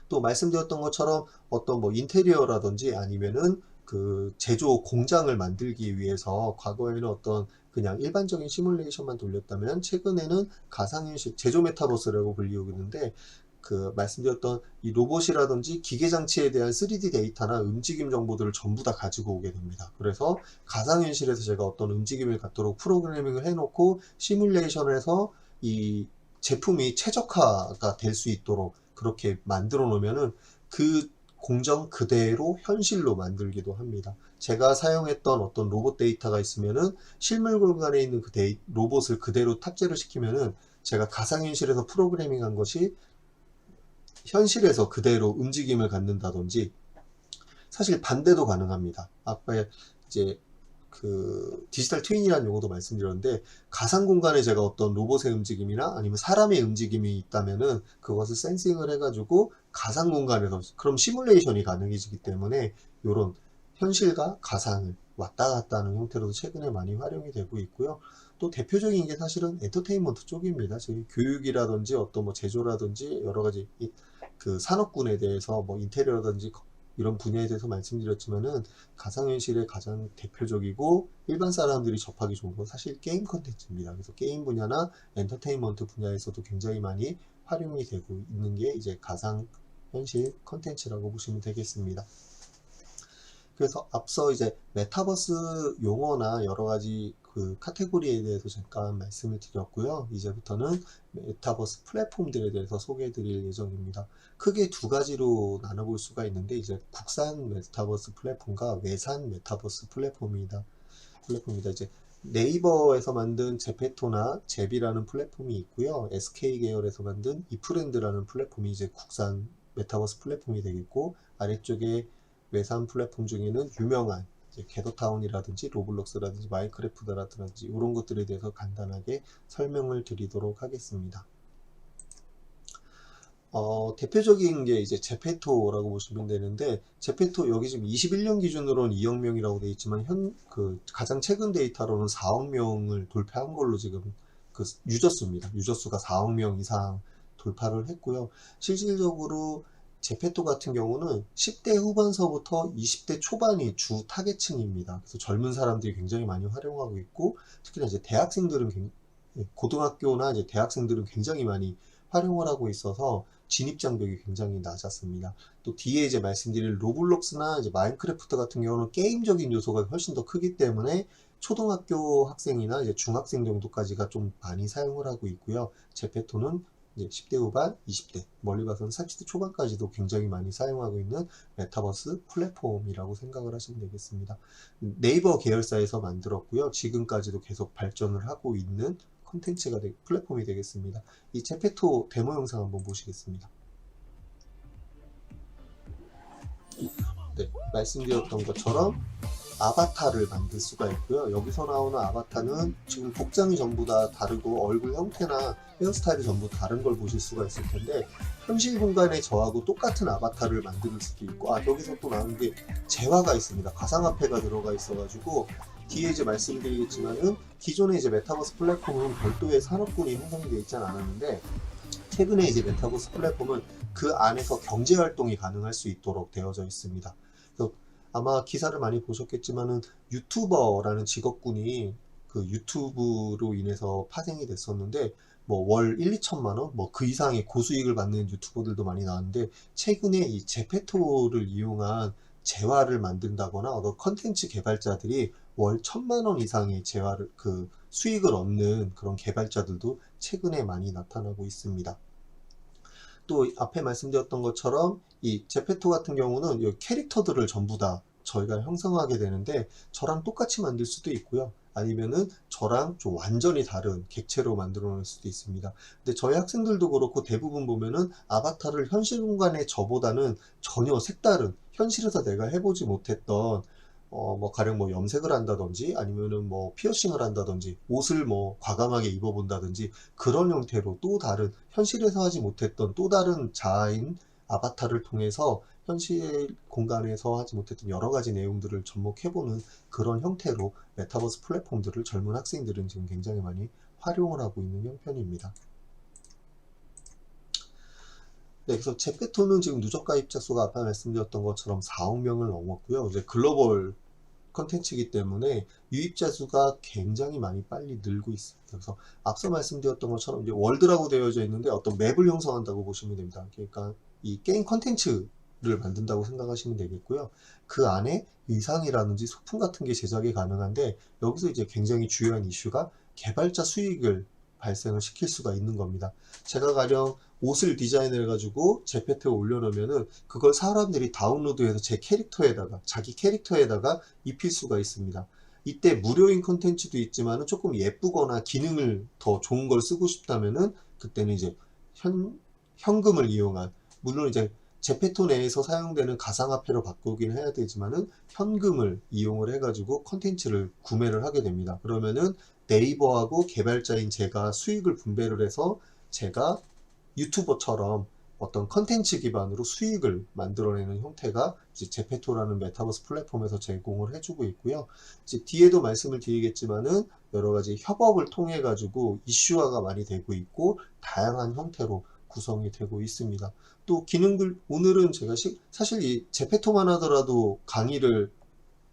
또 말씀드렸던 것처럼 어떤 뭐 인테리어라든지 아니면은 그 제조 공장을 만들기 위해서 과거에는 어떤 그냥 일반적인 시뮬레이션만 돌렸다면 최근에는 가상현실 제조 메타버스라고 불리고 있는데 그 말씀드렸던 이 로봇이라든지 기계 장치에 대한 3D 데이터나 움직임 정보들을 전부 다 가지고 오게 됩니다. 그래서 가상현실에서 제가 어떤 움직임을 갖도록 프로그래밍을 해놓고 시뮬레이션을 해서 이 제품이 최적화가 될 수 있도록 그렇게 만들어 놓으면은 그 공정 그대로 현실로 만들기도 합니다. 제가 사용했던 어떤 로봇 데이터가 있으면은 실물 공간에 있는 그 로봇을 그대로 탑재를 시키면은 제가 가상현실에서 프로그래밍한 것이 현실에서 그대로 움직임을 갖는다든지 사실 반대도 가능합니다. 아까 이제 그 디지털 트윈이라는 용어도 말씀드렸는데 가상 공간에 제가 어떤 로봇의 움직임이나 아니면 사람의 움직임이 있다면은 그것을 센싱을 해가지고 가상 공간에서 그럼 시뮬레이션이 가능해지기 때문에 이런 현실과 가상을 왔다 갔다 하는 형태로도 최근에 많이 활용이 되고 있고요. 또 대표적인 게 사실은 엔터테인먼트 쪽입니다. 저희 교육이라든지 어떤 뭐 제조라든지 여러 가지 그 산업군에 대해서 뭐 인테리어라든지 이런 분야에 대해서 말씀드렸지만은 가상현실의 가장 대표적이고 일반 사람들이 접하기 좋은 건 사실 게임 컨텐츠입니다. 그래서 게임 분야나 엔터테인먼트 분야에서도 굉장히 많이 활용이 되고 있는 게 이제 가상현실 컨텐츠라고 보시면 되겠습니다. 그래서 앞서 이제 메타버스 용어나 여러 가지 그 카테고리에 대해서 잠깐 말씀을 드렸고요. 이제부터는 메타버스 플랫폼들에 대해서 소개해 드릴 예정입니다. 크게 두 가지로 나눠볼 수가 있는데 이제 국산 메타버스 플랫폼과 외산 메타버스 플랫폼이다. 이제 네이버에서 만든 제페토나 제비라는 플랫폼이 있고요. SK 계열에서 만든 이프렌드라는 플랫폼이 이제 국산 메타버스 플랫폼이 되겠고 아래쪽에 외산 플랫폼 중에는 유명한 게더타운이라든지 로블록스라든지 마인크래프트라든지 이런 것들에 대해서 간단하게 설명을 드리도록 하겠습니다. 대표적인 게 이제 제페토라고 보시면 되는데 제페토 여기 지금 21년 기준으로는 2억 명이라고 되어 있지만 가장 최근 데이터로는 4억 명을 돌파한 걸로 지금 그 유저수입니다. 유저수가 4억 명 이상 돌파를 했고요. 실질적으로 제페토 같은 경우는 10대 후반서부터 20대 초반이 주 타겟층입니다. 그래서 젊은 사람들이 굉장히 많이 활용하고 있고 특히나 이제 고등학교나 이제 대학생들은 굉장히 많이 활용을 하고 있어서 진입 장벽이 굉장히 낮았습니다. 또 뒤에 이제 말씀드릴 로블록스나 이제 마인크래프트 같은 경우는 게임적인 요소가 훨씬 더 크기 때문에 초등학교 학생이나 이제 중학생 정도까지가 좀 많이 사용을 하고 있고요. 제페토는 이제 10대 후반, 20대, 멀리 봐서는 30대 초반까지도 굉장히 많이 사용하고 있는 메타버스 플랫폼이라고 생각을 하시면 되겠습니다. 네이버 계열사에서 만들었고요. 지금까지도 계속 발전을 하고 있는 콘텐츠가 플랫폼이 되겠습니다. 이 제페토 데모 영상 한번 보시겠습니다. 네, 말씀드렸던 것처럼 아바타를 만들 수가 있고요. 여기서 나오는 아바타는 지금 복장이 전부 다 다르고 얼굴 형태나 헤어스타일이 전부 다른 걸 보실 수가 있을 텐데 현실 공간에 저하고 똑같은 아바타를 만들 수도 있고 여기서 또 나오는 게 재화가 있습니다. 가상화폐가 들어가 있어가지고 뒤에 이제 말씀드리겠지만은 기존의 이제 메타버스 플랫폼은 별도의 산업군이 형성이 되어 있지 않았는데 최근에 이제 메타버스 플랫폼은 그 안에서 경제 활동이 가능할 수 있도록 되어져 있습니다. 그래서 아마 기사를 많이 보셨겠지만은 유튜버라는 직업군이 그 유튜브로 인해서 파생이 됐었는데 뭐 월 1, 2천만 원, 뭐 그 이상의 고수익을 받는 유튜버들도 많이 나왔는데 최근에 이 제페토를 이용한 재화를 만든다거나 어떤 컨텐츠 개발자들이 월 1,000만 원 이상의 재화를 그 수익을 얻는 그런 개발자들도 최근에 많이 나타나고 있습니다. 또 앞에 말씀드렸던 것처럼 이 제페토 같은 경우는 이 캐릭터들을 전부 다 저희가 형성하게 되는데 저랑 똑같이 만들 수도 있고요. 아니면은 저랑 좀 완전히 다른 객체로 만들어 놓을 수도 있습니다. 근데 저희 학생들도 그렇고 대부분 보면은 아바타를 현실 공간에 저보다는 전혀 색다른 현실에서 내가 해보지 못했던 뭐 가령 뭐 염색을 한다든지 아니면은 뭐 피어싱을 한다든지 옷을 뭐 과감하게 입어본다든지 그런 형태로 또 다른 현실에서 하지 못했던 또 다른 자아인 아바타를 통해서 현실 공간에서 하지 못했던 여러 가지 내용들을 접목해보는 그런 형태로 메타버스 플랫폼들을 젊은 학생들은 지금 굉장히 많이 활용을 하고 있는 형편입니다. 네, 그래서 제페토는 지금 누적 가입자 수가 아까 말씀드렸던 것처럼 4억 명을 넘었고요. 이제 글로벌 컨텐츠이기 때문에 유입자 수가 굉장히 많이 빨리 늘고 있습니다. 그래서 앞서 말씀드렸던 것처럼 이제 월드라고 되어져 있는데 어떤 맵을 형성한다고 보시면 됩니다. 그러니까 이 게임 컨텐츠를 만든다고 생각하시면 되겠고요. 그 안에 의상이라든지 소품 같은 게 제작이 가능한데 여기서 이제 굉장히 중요한 이슈가 개발자 수익을 발생을 시킬 수가 있는 겁니다. 제가 가령 옷을 디자인을 해가지고 제페토에 올려놓으면은 그걸 사람들이 다운로드해서 제 캐릭터에다가 자기 캐릭터에다가 입힐 수가 있습니다. 이때 무료인 컨텐츠도 있지만은 조금 예쁘거나 기능을 더 좋은 걸 쓰고 싶다면은 그때는 이제 현금을 이용한 물론 이제 제페토 내에서 사용되는 가상화폐로 바꾸긴 해야 되지만은 현금을 이용을 해가지고 컨텐츠를 구매를 하게 됩니다. 그러면은 네이버하고 개발자인 제가 수익을 분배를 해서 제가 유튜버처럼 어떤 컨텐츠 기반으로 수익을 만들어내는 형태가 이제 제페토라는 메타버스 플랫폼에서 제공을 해주고 있고요. 이제 뒤에도 말씀을 드리겠지만은 여러 가지 협업을 통해 가지고 이슈화가 많이 되고 있고 다양한 형태로 구성이 되고 있습니다. 또 기능들 오늘은 제가 사실 이 제페토만 하더라도 강의를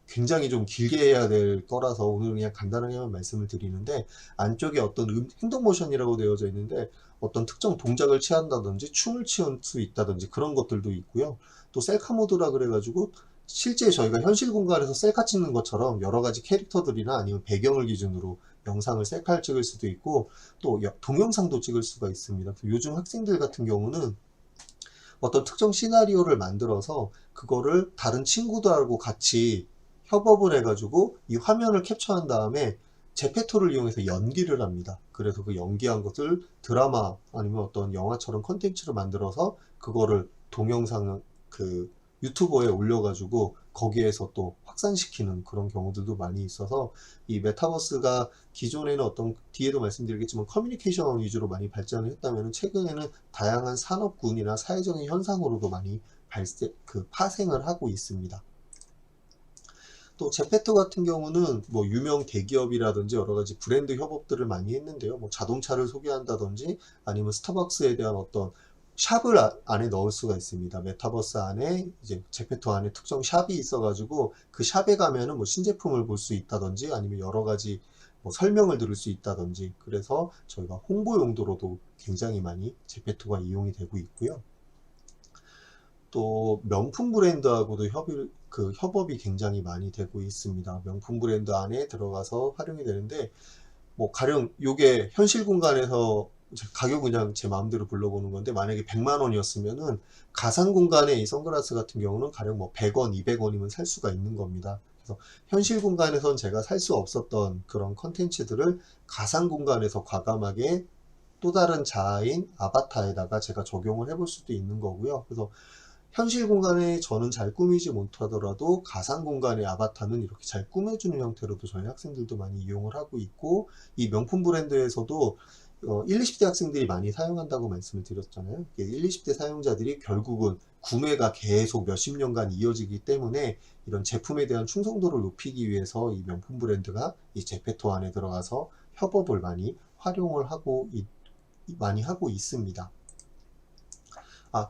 굉장히 좀 길게 해야 될 거라서 오늘 그냥 간단하게만 말씀을 드리는데 안쪽에 어떤 행동 모션이라고 되어져 있는데 어떤 특정 동작을 취한다든지 춤을 취할 수 있다든지 그런 것들도 있고요. 또 셀카 모드라 그래가지고 실제 저희가 현실 공간에서 셀카 찍는 것처럼 여러 가지 캐릭터들이나 아니면 배경을 기준으로 영상을 셀카를 찍을 수도 있고 또 동영상도 찍을 수가 있습니다. 요즘 학생들 같은 경우는 어떤 특정 시나리오를 만들어서 그거를 다른 친구들하고 같이 협업을 해가지고 이 화면을 캡처한 다음에 제페토를 이용해서 연기를 합니다. 그래서 그 연기한 것을 드라마 아니면 어떤 영화처럼 컨텐츠로 만들어서 그거를 동영상 그 유튜버에 올려가지고 거기에서 또 확산시키는 그런 경우들도 많이 있어서 이 메타버스가 기존에는 어떤 뒤에도 말씀드리겠지만 커뮤니케이션 위주로 많이 발전을 했다면 최근에는 다양한 산업군이나 사회적인 현상으로도 많이 파생을 하고 있습니다. 또 제페토 같은 경우는 뭐 유명 대기업이라든지 여러 가지 브랜드 협업들을 많이 했는데요. 뭐 자동차를 소개한다든지 아니면 스타벅스에 대한 어떤 샵을 안에 넣을 수가 있습니다. 메타버스 안에 이제 제페토 안에 특정 샵이 있어가지고 그 샵에 가면은 뭐 신제품을 볼 수 있다든지 아니면 여러 가지 뭐 설명을 들을 수 있다든지, 그래서 저희가 홍보 용도로도 굉장히 많이 제페토가 이용이 되고 있고요. 또 명품 브랜드하고도 협업이 굉장히 많이 되고 있습니다. 명품 브랜드 안에 들어가서 활용이 되는데, 뭐 가령 요게 현실 공간에서 가격 그냥 제 마음대로 불러보는 건데, 만약에 100만 원이었으면은 가상 공간에 이 선글라스 같은 경우는 가령 뭐 100원, 200원이면 살 수가 있는 겁니다. 그래서 현실 공간에선 제가 살 수 없었던 그런 컨텐츠들을 가상 공간에서 과감하게 또 다른 자아인 아바타에다가 제가 적용을 해볼 수도 있는 거고요. 그래서 현실 공간에 저는 잘 꾸미지 못하더라도 가상 공간의 아바타는 이렇게 잘 꾸며주는 형태로도 저희 학생들도 많이 이용을 하고 있고, 이 명품 브랜드에서도 1, 20대 학생들이 많이 사용한다고 말씀을 드렸잖아요. 1, 20대 사용자들이 결국은 구매가 계속 몇십 년간 이어지기 때문에 이런 제품에 대한 충성도를 높이기 위해서 이 명품 브랜드가 이 제페토 안에 들어가서 협업을 많이 활용을 많이 하고 있습니다.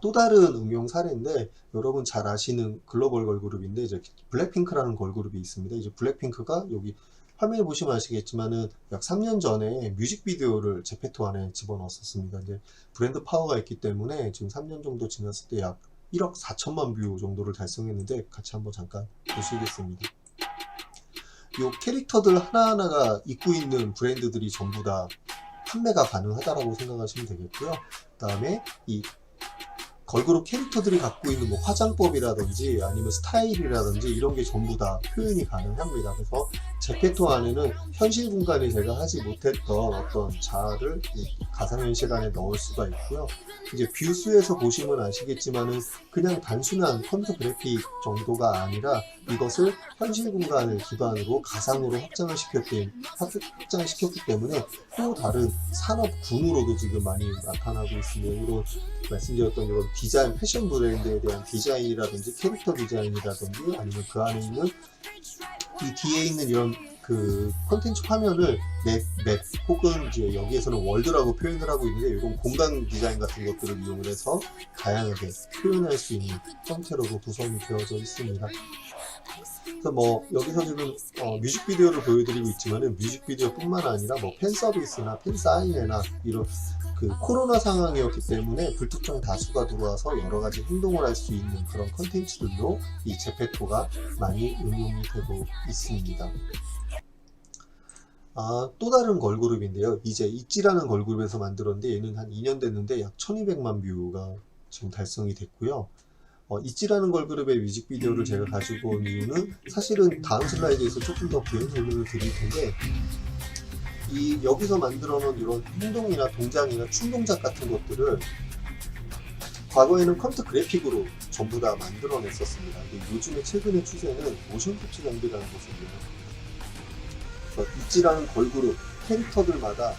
또 다른 응용 사례인데, 여러분 잘 아시는 글로벌 걸그룹인데, 이제 블랙핑크라는 걸그룹이 있습니다. 이제 블랙핑크가 여기 화면에 보시면 아시겠지만은 약 3년 전에 뮤직비디오를 제페토 안에 집어넣었습니다. 이제 브랜드 파워가 있기 때문에 지금 3년 정도 지났을 때 약 1억 4천만 뷰 정도를 달성했는데, 같이 한번 잠깐 보시겠습니다. 이 캐릭터들 하나하나가 입고 있는 브랜드들이 전부 다 판매가 가능하다라고 생각하시면 되겠고요. 그 다음에 이 걸그룹 캐릭터들이 갖고 있는 뭐 화장법이라든지 아니면 스타일이라든지 이런 게 전부 다 표현이 가능합니다. 그래서 제페토 안에는 현실 공간에 제가 하지 못했던 어떤 자아를 가상현실 안에 넣을 수가 있고요. 이제 뷰스에서 보시면 아시겠지만은 그냥 단순한 컴퓨터 그래픽 정도가 아니라 이것을 현실 공간을 기반으로 가상으로 확장을 시켰기 때문에 또 다른 산업군으로도 지금 많이 나타나고 있습니다. 이런 말씀드렸던 이런 디자인, 패션 브랜드에 대한 디자인이라든지 캐릭터 디자인이라든지 아니면 그 안에 있는 이 뒤에 있는 이런 그 콘텐츠 화면을 맵 혹은 이제 여기에서는 월드라고 표현을 하고 있는데, 이런 공간 디자인 같은 것들을 이용을 해서 다양하게 표현할 수 있는 형태로도 구성이 되어져 있습니다. 그래서 뭐 여기서 지금 뮤직비디오를 보여드리고 있지만은 뮤직비디오뿐만 아니라 뭐 팬 서비스나 팬 사인회나 이런 그 코로나 상황이었기 때문에 불특정 다수가 들어와서 여러 가지 행동을 할 수 있는 그런 컨텐츠들도 이 제페토가 많이 응용이 되고 있습니다. 또 다른 걸그룹인데요. 이제 있지라는 걸그룹에서 만들었는데, 얘는 한 2년 됐는데 약 1200만 뷰가 지금 달성이 됐고요. 있지라는 걸그룹의 뮤직비디오를 제가 가지고 온 이유는, 사실은 다음 슬라이드에서 조금 더 부연 설명을 드릴 텐데, 여기서 만들어 놓은 이런 행동이나 동작이나 춤동작 같은 것들을 과거에는 컴퓨터 그래픽으로 전부 다 만들어 냈었습니다. 요즘에 최근의 추세는 모션 캡처 장비라는 것이에요. 있지라는 걸그룹 캐릭터들마다,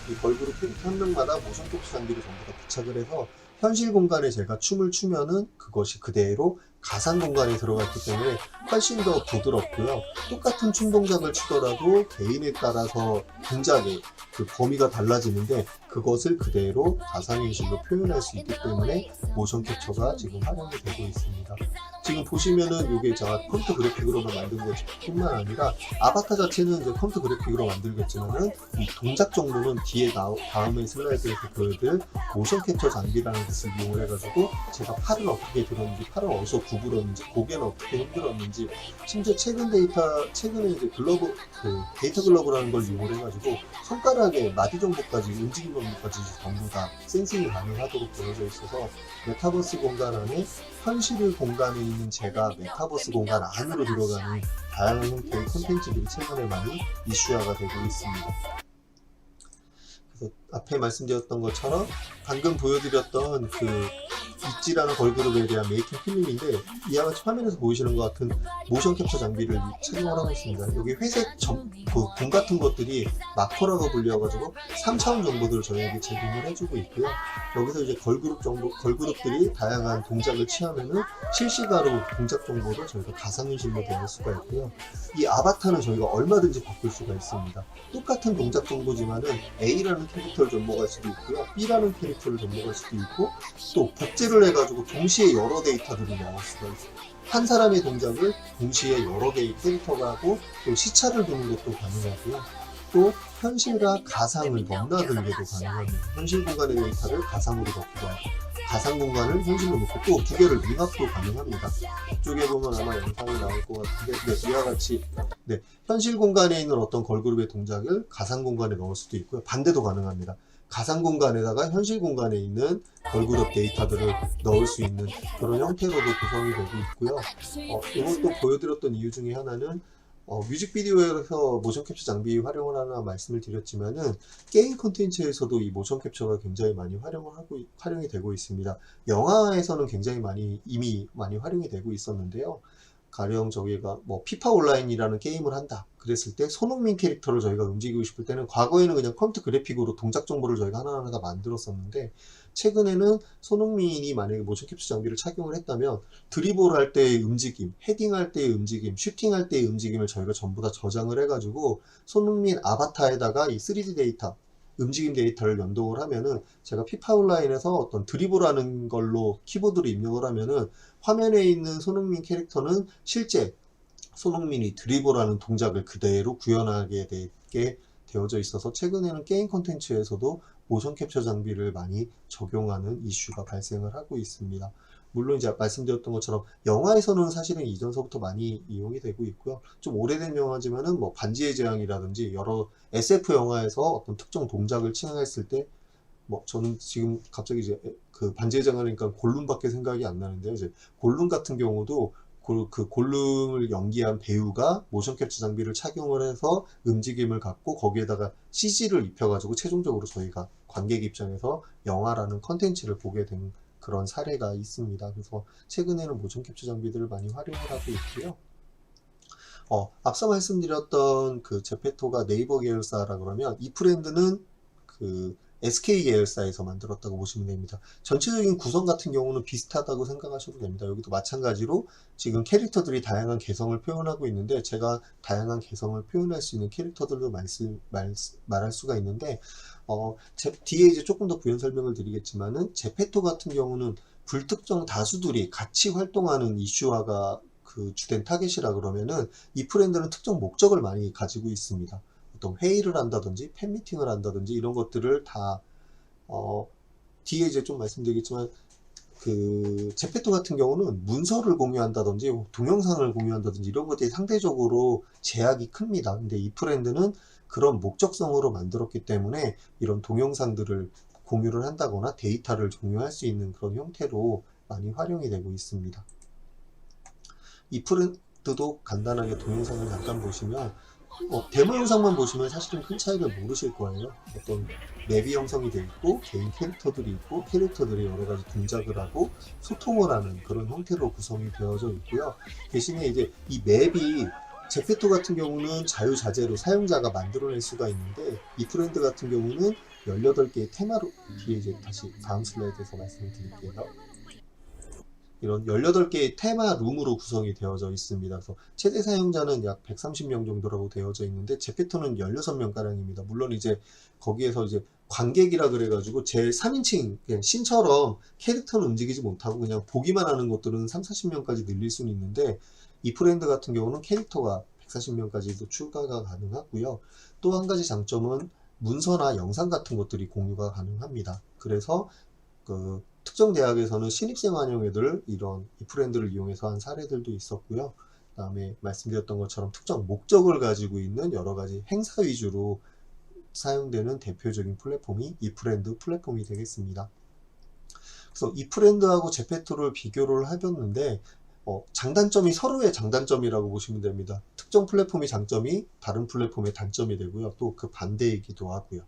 이 걸그룹 캐릭터 한 명마다 모션 캡처 장비를 전부 다 부착을 해서 현실 공간에 제가 춤을 추면은 그것이 그대로 가상 공간에 들어갔기 때문에 훨씬 더 부드럽고요. 똑같은 춤 동작을 추더라도 개인에 따라서 동작의 그 범위가 달라지는데, 그것을 그대로 가상현실로 표현할 수 있기 때문에 모션 캡처가 지금 활용이 되고 있습니다. 지금 보시면은 이게 제가 컴퓨터 그래픽으로만 만든 것뿐만 아니라 아바타 자체는 이제 컴퓨터 그래픽으로 만들겠지만은 이 동작 정도는 뒤에 다음에 슬라이드에서 보여드릴 모션 캡처 장비라는 것을 이용을 해가지고 제가 팔을 어떻게 들었는지, 팔을 어디서 구부렸는지, 고개는 어떻게 흔들었는지, 심지어 최근에 이제 데이터 글러브라는 걸 이용을 해가지고 손가락의 마디 정보까지, 움직임 정보까지 전부 다 센싱이 가능하도록 되어져 있어서 메타버스 공간 안에 현실 공간에 있는 제가 메타버스 공간 안으로 들어가는 다양한 형태의 콘텐츠들이 최근에 많이 이슈화가 되고 있습니다. 그래서 앞에 말씀드렸던 것처럼 방금 보여드렸던 그 있지라는 걸그룹에 대한 메이킹 필름인데, 이와 같이 화면에서 보이시는 것 같은 모션 캡처 장비를 착용을 하고 있습니다. 여기 회색 공 같은 것들이 마커라고 불려가지고 3차원 정보들을 저희에게 제공을 해주고 있고요. 여기서 이제 걸그룹들이 다양한 동작을 취하면은 실시간으로 동작 정보를 저희가 가상현실로 배울 수가 있고요. 이 아바타는 저희가 얼마든지 바꿀 수가 있습니다. 똑같은 동작 정보지만은 A라는 캐릭터를 접목할 수도 있고요, B라는 캐릭터를 접목할 수도 있고, 또 복제를 해가지고 동시에 여러 데이터들이 나올 수가 있어요. 한 사람의 동작을 동시에 여러 개의 캐릭터가 하고 또 시차를 두는 것도 가능하고요. 또 현실과 가상을 넘나들게도 가능합니다. 현실 공간의 데이터를 가상으로 넣기도 하고 가상 공간을 현실로 넣고 또 두 개를 융합도 가능합니다. 이쪽에 보면 아마 영상이 나올 것 같은데 네, 이와 같이 네, 현실 공간에 있는 어떤 걸그룹의 동작을 가상 공간에 넣을 수도 있고요. 반대도 가능합니다. 가상 공간에다가 현실 공간에 있는 걸그룹 데이터들을 넣을 수 있는 그런 형태로도 구성이 되고 있고요. 이것도 보여드렸던 이유 중에 하나는 뮤직비디오에서 모션 캡처 장비 활용을 하나 말씀을 드렸지만은 게임 콘텐츠에서도 이 모션 캡처가 굉장히 많이 활용이 되고 있습니다. 영화에서는 굉장히 이미 많이 활용이 되고 있었는데요. 가령 저희가 뭐 피파 온라인이라는 게임을 한다 그랬을 때 손흥민 캐릭터를 저희가 움직이고 싶을 때는 과거에는 그냥 컴퓨터 그래픽으로 동작 정보를 저희가 하나하나 다 만들었었는데 최근에는 손흥민이 만약에 모션 캡처 장비를 착용을 했다면 드리블 할 때의 움직임, 헤딩할 때의 움직임, 슈팅할 때의 움직임을 저희가 전부 다 저장을 해가지고 손흥민 아바타에다가 이 3D 데이터 움직임 데이터를 연동을 하면은 제가 피파 온라인에서 어떤 드리블하는 걸로 키보드로 입력을 하면은 화면에 있는 손흥민 캐릭터는 실제 손흥민이 드리블하는 동작을 그대로 구현하게 되게 되어져 있어서 최근에는 게임 콘텐츠에서도 모션 캡처 장비를 많이 적용하는 이슈가 발생을 하고 있습니다. 물론 이제 말씀드렸던 것처럼 영화에서는 사실은 이전서부터 많이 이용이 되고 있고요. 좀 오래된 영화지만은 뭐 반지의 제왕이라든지 여러 SF 영화에서 어떤 특정 동작을 취했을 때 뭐 저는 지금 갑자기 이제 그 반지의 제왕하니까 골룸밖에 생각이 안 나는데요. 이제 골룸 같은 경우도 그 골룸을 연기한 배우가 모션 캡처 장비를 착용을 해서 움직임을 갖고 거기에다가 CG를 입혀가지고 최종적으로 저희가 관객 입장에서 영화라는 컨텐츠를 보게 된 그런 사례가 있습니다. 그래서 최근에는 모션 캡처 장비들을 많이 활용을 하고 있고요. 앞서 말씀드렸던 그 제페토가 네이버 계열사라 그러면 이 브랜드는 그 SK 계열사에서 만들었다고 보시면 됩니다. 전체적인 구성 같은 경우는 비슷하다고 생각하셔도 됩니다. 여기도 마찬가지로 지금 캐릭터들이 다양한 개성을 표현하고 있는데 제가 다양한 개성을 표현할 수 있는 캐릭터들도 말할 수가 있는데 뒤에 이제 조금 더 부연 설명을 드리겠지만은 제페토 같은 경우는 불특정 다수들이 같이 활동하는 이슈화가 그 주된 타겟이라 그러면은 이 브랜드는 특정 목적을 많이 가지고 있습니다. 어떤 회의를 한다든지 팬미팅을 한다든지 이런 것들을 다 뒤에 이제 좀 말씀드리겠지만 그 제페토 같은 경우는 문서를 공유한다든지 동영상을 공유한다든지 이런 것들이 상대적으로 제약이 큽니다. 근데 이 브랜드는 그런 목적성으로 만들었기 때문에 이런 동영상들을 공유를 한다거나 데이터를 공유할 수 있는 그런 형태로 많이 활용이 되고 있습니다. 이 브랜드도 간단하게 동영상을 잠깐 보시면 데모 영상만 보시면 사실은 큰 차이를 모르실 거예요. 어떤 맵이 형성이 되어 있고 개인 캐릭터들이 있고 캐릭터들이 여러 가지 동작을 하고 소통을 하는 그런 형태로 구성이 되어져 있고요. 대신에 이제 이 맵이 제페토 같은 경우는 자유자재로 사용자가 만들어낼 수가 있는데 이 브랜드 같은 경우는 18개의 테마로 뒤에 이제 다시 다음 슬라이드에서 말씀을 드릴게요. 이런 18개의 테마 룸으로 구성이 되어져 있습니다. 그래서 최대 사용자는 약 130명 정도라고 되어져 있는데 제페토는 16명가량입니다. 물론 이제 거기에서 이제 관객이라 그래가지고 제 3인칭 그냥 신처럼 캐릭터는 움직이지 못하고 그냥 보기만 하는 것들은 3, 40명까지 늘릴 수는 있는데 이 브랜드 같은 경우는 캐릭터가 140명까지도 추가가 가능하고요. 또 한 가지 장점은 문서나 영상 같은 것들이 공유가 가능합니다. 그래서 그 특정 대학에서는 신입생 환영회들 이런 이 브랜드를 이용해서 한 사례들도 있었고요. 그 다음에 말씀드렸던 것처럼 특정 목적을 가지고 있는 여러 가지 행사 위주로 사용되는 대표적인 플랫폼이 이 브랜드 플랫폼이 되겠습니다. 그래서 이 브랜드하고 제페토를 비교를 해봤는데 장단점이 서로의 장단점이라고 보시면 됩니다. 특정 플랫폼의 장점이 다른 플랫폼의 단점이 되고요. 또 그 반대이기도 하고요.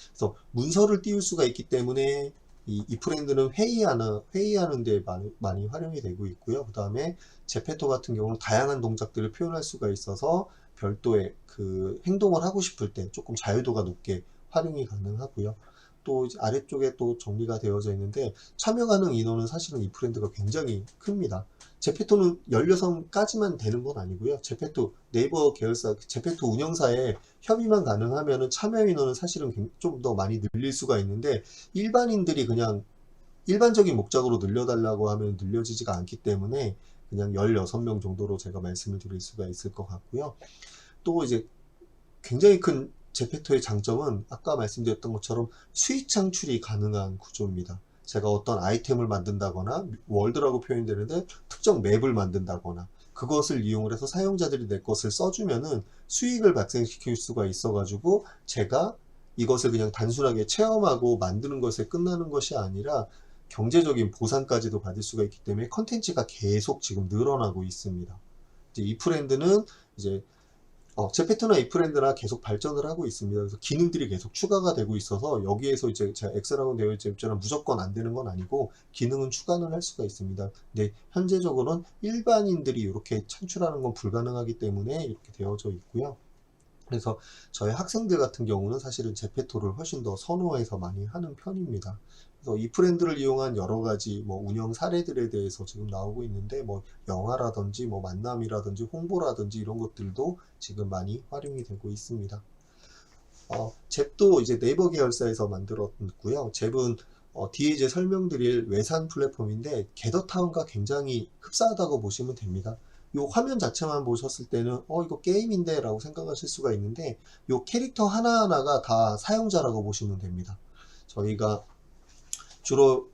그래서 문서를 띄울 수가 있기 때문에 이 브랜드는 회의하는 데 많이 활용이 되고 있고요. 그 다음에 제페토 같은 경우는 다양한 동작들을 표현할 수가 있어서 별도의 그 행동을 하고 싶을 때 조금 자유도가 높게 활용이 가능하고요. 또 이제 아래쪽에 또 정리가 되어져 있는데 참여 가능 인원은 사실은 이 브랜드가 굉장히 큽니다. 제페토는 16까지만 되는 건 아니고요. 제페토 네이버 계열사 제페토 운영사에 협의만 가능하면은 참여 인원은 사실은 좀 더 많이 늘릴 수가 있는데 일반인들이 그냥 일반적인 목적으로 늘려달라고 하면 늘려지지가 않기 때문에 그냥 16명 정도로 제가 말씀을 드릴 수가 있을 것 같고요. 또 이제 굉장히 큰 제페토의 장점은 아까 말씀드렸던 것처럼 수익 창출이 가능한 구조입니다. 제가 어떤 아이템을 만든다거나 월드라고 표현되는데 특정 맵을 만든다거나 그것을 이용을 해서 사용자들이 내 것을 써주면은 수익을 발생시킬 수가 있어가지고 제가 이것을 그냥 단순하게 체험하고 만드는 것에 끝나는 것이 아니라 경제적인 보상까지도 받을 수가 있기 때문에 컨텐츠가 계속 지금 늘어나고 있습니다. 이제 이 브랜드는 이제 제페토나 이 브랜드나 계속 발전을 하고 있습니다. 그래서 기능들이 계속 추가가 되고 있어서 여기에서 이제 제가 X라고 되어 있지만 무조건 안 되는 건 아니고 기능은 추가는 할 수가 있습니다. 근데 현재적으로는 일반인들이 이렇게 창출하는 건 불가능하기 때문에 이렇게 되어져 있고요. 그래서 저희 학생들 같은 경우는 사실은 제페토를 훨씬 더 선호해서 많이 하는 편입니다. 그래서 이 브랜드를 이용한 여러 가지 뭐 운영 사례들에 대해서 지금 나오고 있는데 뭐 영화라든지 뭐 만남이라든지 홍보라든지 이런 것들도 지금 많이 활용이 되고 있습니다. 잽도 이제 네이버 계열사에서 만들었고요. 잽은 뒤에 이제 설명드릴 외산 플랫폼인데 게더타운과 굉장히 흡사하다고 보시면 됩니다. 요 화면 자체만 보셨을 때는 이거 게임인데 라고 생각하실 수가 있는데 요 캐릭터 하나하나가 다 사용자라고 보시면 됩니다. 저희가 주로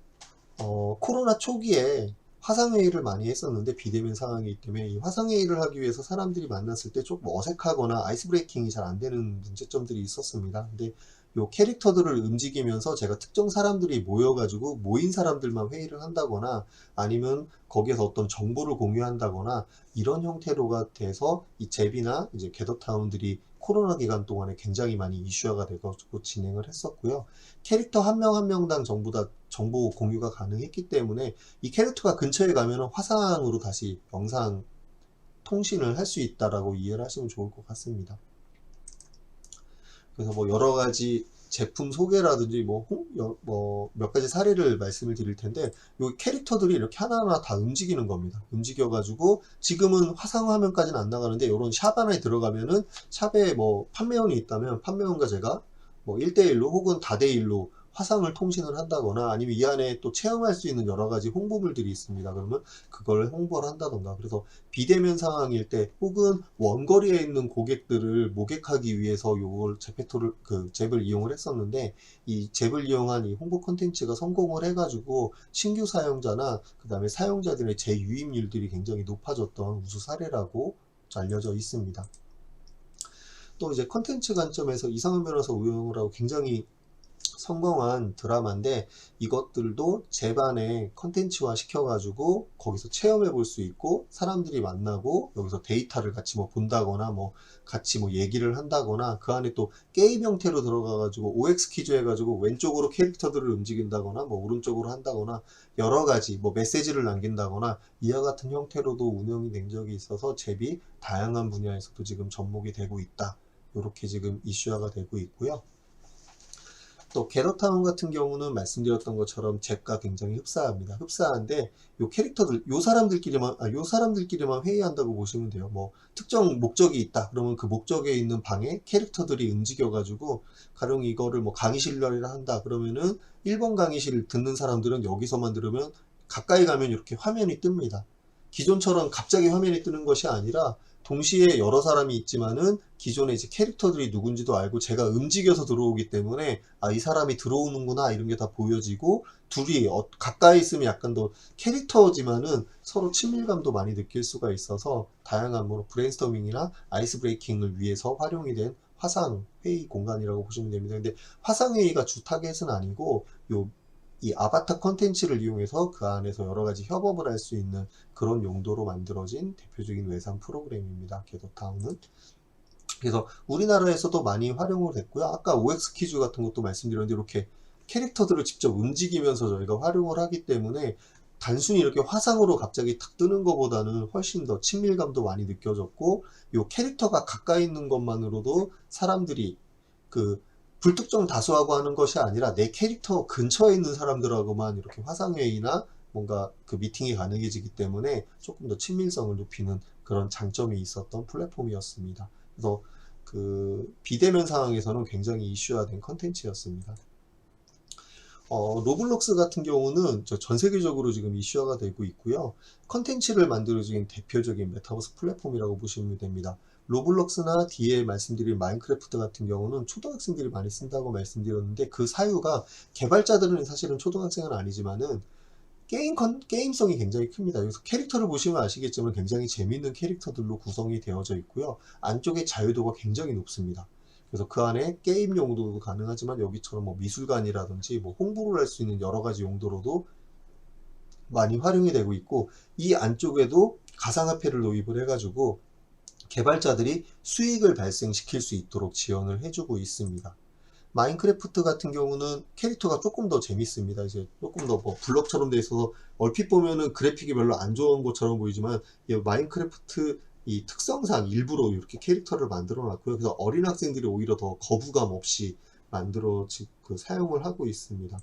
코로나 초기에 화상회의를 많이 했었는데 비대면 상황이기 때문에 이 화상회의를 하기 위해서 사람들이 만났을 때 조금 어색하거나 아이스 브레이킹이 잘 안 되는 문제점들이 있었습니다. 근데 요 캐릭터들을 움직이면서 제가 특정 사람들이 모여가지고 모인 사람들만 회의를 한다거나 아니면 거기에서 어떤 정보를 공유한다거나 이런 형태로가 돼서 이 잽이나 이제 게더타운들이 코로나 기간 동안에 굉장히 많이 이슈화가 돼가지고 진행을 했었고요. 캐릭터 한 명 한 명당 전부 다 정보 공유가 가능했기 때문에 이 캐릭터가 근처에 가면 화상으로 다시 영상 통신을 할 수 있다라고 이해를 하시면 좋을 것 같습니다. 그래서 뭐 여러 가지 제품 소개라든지 몇 가지 사례를 말씀을 드릴 텐데 이 캐릭터들이 이렇게 하나하나 다 움직이는 겁니다. 움직여가지고 지금은 화상 화면까지는 안 나가는데 이런 샵 안에 들어가면은 샵에 뭐 판매원이 있다면 판매원과 제가 뭐 1대1로 혹은 다대1로 화상을 통신을 한다거나 아니면 이 안에 또 체험할 수 있는 여러 가지 홍보물들이 있습니다. 그러면 그걸 홍보를 한다던가 그래서 비대면 상황일 때 혹은 원거리에 있는 고객들을 모객하기 위해서 요걸 제페토를 잽을 이용을 했었는데 이 잽을 이용한 이 홍보 콘텐츠가 성공을 해가지고 신규 사용자나 그 다음에 사용자들의 재유입률들이 굉장히 높아졌던 우수 사례라고 알려져 있습니다. 또 이제 콘텐츠 관점에서 이상은 변호사 우영우를 하고 굉장히 성공한 드라마인데 이것들도 잽안에 컨텐츠화 시켜가지고 거기서 체험해 볼 수 있고 사람들이 만나고 여기서 데이터를 같이 뭐 본다거나 뭐 같이 뭐 얘기를 한다거나 그 안에 또 게임 형태로 들어가가지고 OX 퀴즈 해가지고 왼쪽으로 캐릭터들을 움직인다거나 뭐 오른쪽으로 한다거나 여러 가지 뭐 메시지를 남긴다거나 이와 같은 형태로도 운영이 된 적이 있어서 잽이 다양한 분야에서도 지금 접목이 되고 있다. 이렇게 지금 이슈화가 되고 있고요. 또 게더타운 같은 경우는 말씀드렸던 것처럼 잽과 굉장히 흡사합니다. 흡사한데 요 캐릭터들 요 사람들끼리만 회의한다고 보시면 돼요. 뭐 특정 목적이 있다. 그러면 그 목적에 있는 방에 캐릭터들이 움직여 가지고 가령 이거를 뭐 강의실이라 한다. 그러면은 1번 강의실을 듣는 사람들은 여기서만 들으면 가까이 가면 이렇게 화면이 뜹니다. 기존처럼 갑자기 화면이 뜨는 것이 아니라 동시에 여러 사람이 있지만은 기존에 이제 캐릭터들이 누군지도 알고 제가 움직여서 들어오기 때문에 이 사람이 들어오는구나 이런 게 다 보여지고 둘이 가까이 있으면 약간 더 캐릭터지만은 서로 친밀감도 많이 느낄 수가 있어서 다양한 뭐 브레인스토밍이나 아이스 브레이킹을 위해서 활용이 된 화상 회의 공간이라고 보시면 됩니다. 근데 화상 회의가 주 타겟은 아니고 이 아바타 컨텐츠를 이용해서 그 안에서 여러 가지 협업을 할 수 있는 그런 용도로 만들어진 대표적인 외산 프로그램입니다. 게더타운은. 그래서 우리나라에서도 많이 활용을 됐고요. 아까 OX 퀴즈 같은 것도 말씀드렸는데 이렇게 캐릭터들을 직접 움직이면서 저희가 활용을 하기 때문에 단순히 이렇게 화상으로 갑자기 탁 뜨는 것보다는 훨씬 더 친밀감도 많이 느껴졌고 이 캐릭터가 가까이 있는 것만으로도 사람들이 불특정 다수하고 하는 것이 아니라 내 캐릭터 근처에 있는 사람들하고만 이렇게 화상회의나 뭔가 미팅이 가능해지기 때문에 조금 더 친밀성을 높이는 그런 장점이 있었던 플랫폼이었습니다. 그래서 비대면 상황에서는 굉장히 이슈화된 컨텐츠였습니다. 로블록스 같은 경우는 전 세계적으로 지금 이슈화가 되고 있고요. 컨텐츠를 만들어주는 대표적인 메타버스 플랫폼이라고 보시면 됩니다. 로블록스나 뒤에 말씀드린 마인크래프트 같은 경우는 초등학생들이 많이 쓴다고 말씀드렸는데 그 사유가 개발자들은 사실은 초등학생은 아니지만은 게임성이 굉장히 큽니다. 여기서 캐릭터를 보시면 아시겠지만 굉장히 재밌는 캐릭터들로 구성이 되어져 있고요. 안쪽에 자유도가 굉장히 높습니다. 그래서 그 안에 게임 용도도 가능하지만 여기처럼 뭐 미술관이라든지 뭐 홍보를 할 수 있는 여러 가지 용도로도 많이 활용이 되고 있고, 이 안쪽에도 가상화폐를 도입을 해가지고 개발자들이 수익을 발생시킬 수 있도록 지원을 해주고 있습니다. 마인크래프트 같은 경우는 캐릭터가 조금 더 재밌습니다. 이제 조금 더 뭐 블럭처럼 돼 있어서 얼핏 보면은 그래픽이 별로 안 좋은 것처럼 보이지만, 이 마인크래프트 이 특성상 일부러 이렇게 캐릭터를 만들어 놨고요. 그래서 어린 학생들이 오히려 더 거부감 없이 사용을 하고 있습니다.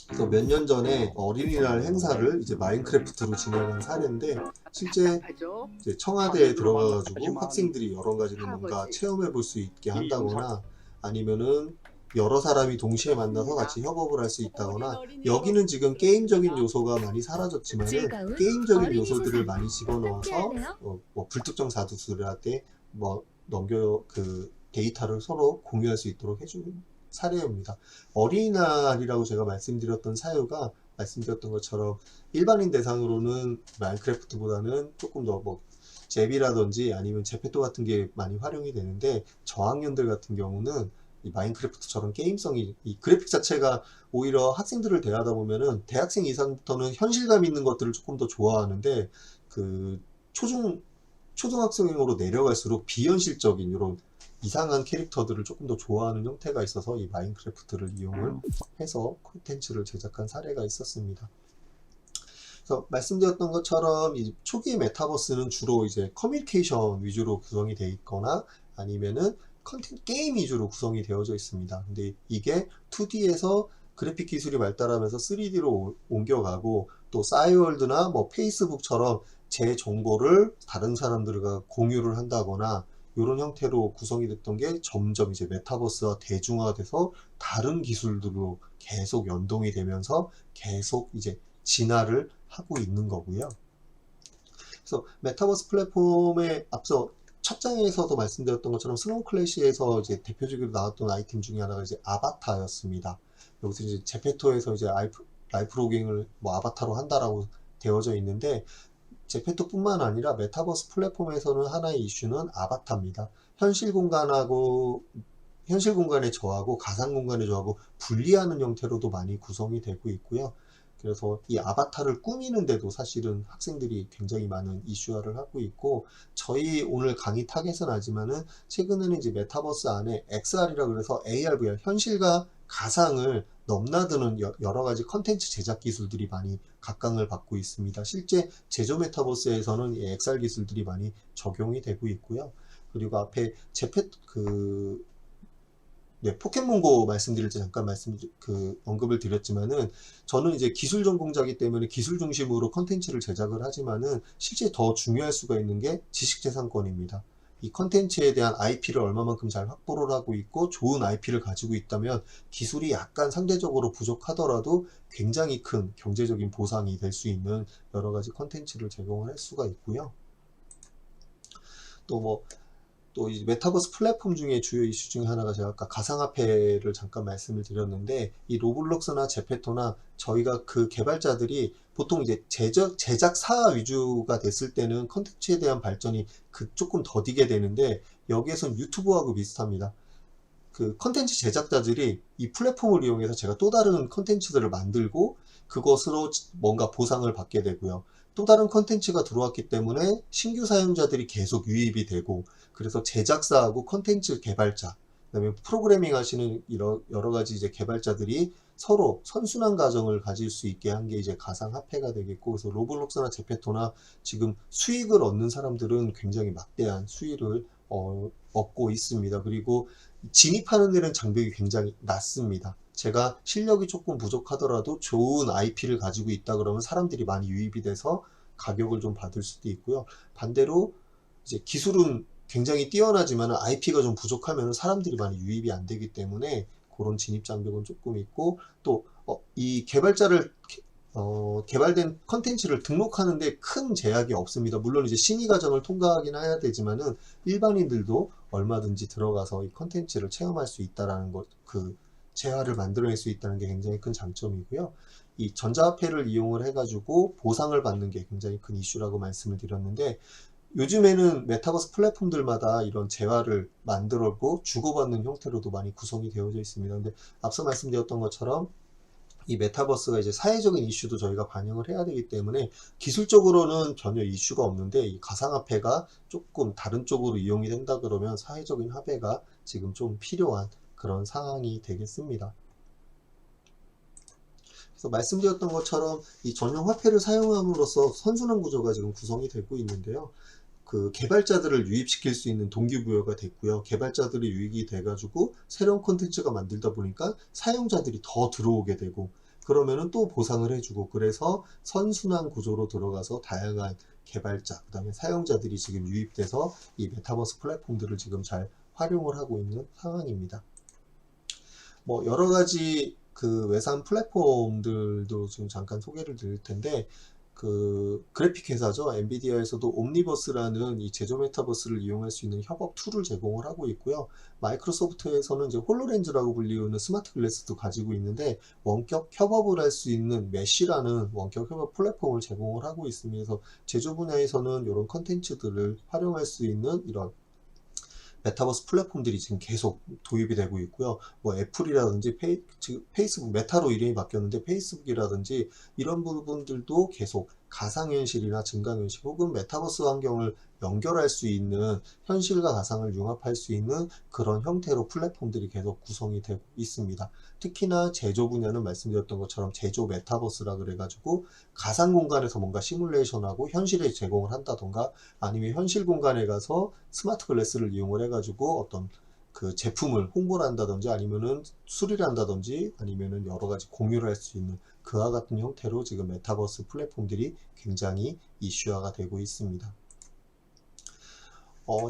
그래서 몇 년 전에 어린이날 행사를 이제 마인크래프트로 진행한 사례인데, 실제 이제 청와대에 들어가가지고 학생들이 여러 가지를 뭔가 체험해 볼 수 있게 한다거나, 아니면은 여러 사람이 동시에 만나서 같이 협업을 할 수 있다거나, 여기는 지금 게임적인 요소가 많이 사라졌지만은 게임적인 요소들을 많이 집어넣어서 뭐 불특정 다수들한테 뭐 데이터를 서로 공유할 수 있도록 해주는 사례입니다. 어린이날이라고 제가 말씀드렸던 사유가, 말씀드렸던 것처럼 일반인 대상으로는 마인크래프트보다는 조금 더 뭐 잽이라든지 아니면 제페토 같은 게 많이 활용이 되는데, 저학년들 같은 경우는 이 마인크래프트처럼 게임성이, 이 그래픽 자체가 오히려 학생들을 대하다 보면은 대학생 이상부터는 현실감 있는 것들을 조금 더 좋아하는데, 그 초등학생으로 내려갈수록 비현실적인 이런 이상한 캐릭터들을 조금 더 좋아하는 형태가 있어서 이 마인크래프트를 이용을 해서 콘텐츠를 제작한 사례가 있었습니다. 그래서 말씀드렸던 것처럼 이 초기 메타버스는 주로 이제 커뮤니케이션 위주로 구성이 되어 있거나 아니면은 게임 위주로 구성이 되어져 있습니다. 근데 이게 2D에서 그래픽 기술이 발달하면서 3D로 옮겨가고, 또 싸이월드나 뭐 페이스북처럼 제 정보를 다른 사람들과 공유를 한다거나 이런 형태로 구성이 됐던 게 점점 이제 메타버스와 대중화가 돼서 다른 기술들로 계속 연동이 되면서 계속 이제 진화를 하고 있는 거고요. 그래서 메타버스 플랫폼에 앞서 첫 장에서도 말씀드렸던 것처럼 스노우 클래시에서 이제 대표적으로 나왔던 아이템 중에 하나가 이제 아바타였습니다. 여기서 이제 제페토에서 이제 라이프 로깅을 뭐 아바타로 한다라고 되어져 있는데, 제페토뿐만 아니라 메타버스 플랫폼에서는 하나의 이슈는 아바타입니다. 현실 공간의 저하고 가상 공간의 저하고 분리하는 형태로도 많이 구성이 되고 있고요. 그래서 이 아바타를 꾸미는데도 사실은 학생들이 굉장히 많은 이슈화를 하고 있고, 저희 오늘 강의 타겟은 아니지만은 최근에는 이제 메타버스 안에 XR이라 그래서 AR, VR, 현실과 가상을 넘나드는 여러 가지 컨텐츠 제작 기술들이 많이 각광을 받고 있습니다. 실제 제조 메타버스에서는 이 XR 기술들이 많이 적용이 되고 있고요. 그리고 앞에 포켓몬고 말씀드릴 때 잠깐 언급을 드렸지만은, 저는 이제 기술 전공자이기 때문에 기술 중심으로 컨텐츠를 제작을 하지만은 실제 더 중요할 수가 있는 게 지식재산권입니다. 이 컨텐츠에 대한 IP를 얼마만큼 잘 확보를 하고 있고 좋은 IP를 가지고 있다면 기술이 약간 상대적으로 부족하더라도 굉장히 큰 경제적인 보상이 될 수 있는 여러 가지 컨텐츠를 제공을 할 수가 있고요. 또 이 메타버스 플랫폼 중에 주요 이슈 중에 하나가, 제가 아까 가상화폐를 잠깐 말씀을 드렸는데, 이 로블록스나 제페토나 저희가 그 개발자들이 보통 이제 제작사 위주가 됐을 때는 컨텐츠에 대한 발전이 조금 더디게 되는데, 여기에선 유튜브하고 비슷합니다. 그 컨텐츠 제작자들이 이 플랫폼을 이용해서 제가 또 다른 컨텐츠들을 만들고 그것으로 뭔가 보상을 받게 되고요. 또 다른 컨텐츠가 들어왔기 때문에 신규 사용자들이 계속 유입이 되고, 그래서 제작사하고 컨텐츠 개발자, 그다음에 프로그래밍 하시는 여러 가지 이제 개발자들이 서로 선순환 과정을 가질 수 있게 한 게 이제 가상화폐가 되겠고, 그래서 로블록스나 제페토나 지금 수익을 얻는 사람들은 굉장히 막대한 수익을 얻고 있습니다. 그리고 진입하는 데는 장벽이 굉장히 낮습니다. 제가 실력이 조금 부족하더라도 좋은 IP를 가지고 있다 그러면 사람들이 많이 유입이 돼서 가격을 좀 받을 수도 있고요. 반대로 이제 기술은 굉장히 뛰어나지만 IP가 좀 부족하면 사람들이 많이 유입이 안 되기 때문에 그런 진입 장벽은 조금 있고, 또 이 개발된 컨텐츠를 등록하는데 큰 제약이 없습니다. 물론 이제 심의 과정을 통과하긴 해야 되지만은 일반인들도 얼마든지 들어가서 이 컨텐츠를 체험할 수 있다라는 것, 그 재화를 만들어낼 수 있다는 게 굉장히 큰 장점이고요. 이 전자화폐를 이용을 해가지고 보상을 받는 게 굉장히 큰 이슈라고 말씀을 드렸는데, 요즘에는 메타버스 플랫폼들마다 이런 재화를 만들고 주고받는 형태로도 많이 구성이 되어져 있습니다. 근데 앞서 말씀드렸던 것처럼 이 메타버스가 이제 사회적인 이슈도 저희가 반영을 해야 되기 때문에 기술적으로는 전혀 이슈가 없는데, 이 가상화폐가 조금 다른 쪽으로 이용이 된다 그러면 사회적인 합의가 지금 좀 필요한 그런 상황이 되겠습니다. 그래서 말씀드렸던 것처럼 이 전용 화폐를 사용함으로써 선순환 구조가 지금 구성이 되고 있는데요. 그 개발자들을 유입시킬 수 있는 동기부여가 됐고요. 개발자들이 유입이 돼가지고 새로운 콘텐츠가 만들다 보니까 사용자들이 더 들어오게 되고, 그러면은 또 보상을 해주고, 그래서 선순환 구조로 들어가서 다양한 개발자, 그 다음에 사용자들이 지금 유입돼서 이 메타버스 플랫폼들을 지금 잘 활용을 하고 있는 상황입니다. 뭐 여러 가지 그 외산 플랫폼들도 지금 잠깐 소개를 드릴 텐데, 그 그래픽 회사죠. 엔비디아에서도 옴니버스라는 이 제조 메타버스를 이용할 수 있는 협업 툴을 제공을 하고 있고요. 마이크로소프트에서는 이제 홀로렌즈라고 불리우는 스마트 글래스도 가지고 있는데, 원격 협업을 할 수 있는 메쉬라는 원격 협업 플랫폼을 제공을 하고 있습니다. 그래서 제조 분야에서는 이런 컨텐츠들을 활용할 수 있는 이런 메타버스 플랫폼들이 지금 계속 도입이 되고 있고요. 뭐 애플이라든지 지금 페이스북, 메타로 이름이 바뀌었는데 페이스북이라든지 이런 부분들도 계속 가상현실이나 증강현실 혹은 메타버스 환경을 연결할 수 있는, 현실과 가상을 융합할 수 있는 그런 형태로 플랫폼들이 계속 구성이 되고 있습니다. 특히나 제조 분야는 말씀드렸던 것처럼 제조 메타버스라 그래가지고 가상 공간에서 뭔가 시뮬레이션하고 현실에 제공을 한다던가, 아니면 현실 공간에 가서 스마트 글래스를 이용을 해가지고 어떤 그 제품을 홍보를 한다든지, 아니면은 수리를 한다든지, 아니면은 여러 가지 공유를 할 수 있는 그와 같은 형태로 지금 메타버스 플랫폼들이 굉장히 이슈화가 되고 있습니다.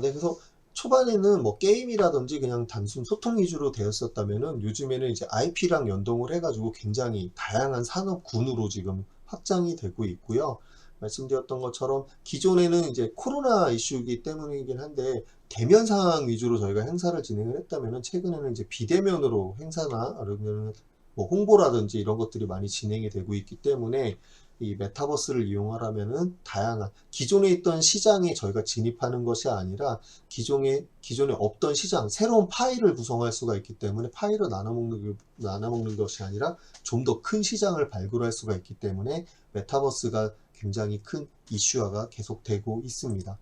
네, 그래서 초반에는 뭐 게임이라든지 그냥 단순 소통 위주로 되었었다면은, 요즘에는 이제 IP랑 연동을 해가지고 굉장히 다양한 산업군으로 지금 확장이 되고 있고요. 말씀드렸던 것처럼 기존에는 이제 코로나 이슈이기 때문이긴 한데, 대면 상황 위주로 저희가 행사를 진행을 했다면은, 최근에는 이제 비대면으로 행사나 아니면 뭐 홍보라든지 이런 것들이 많이 진행이 되고 있기 때문에, 이 메타버스를 이용하려면은 다양한 기존에 있던 시장에 저희가 진입하는 것이 아니라 기존에 없던 시장, 새로운 파일을 구성할 수가 있기 때문에, 파일을 나눠먹는 것이 아니라 좀 더 큰 시장을 발굴할 수가 있기 때문에 메타버스가 굉장히 큰 이슈화가 계속되고 있습니다.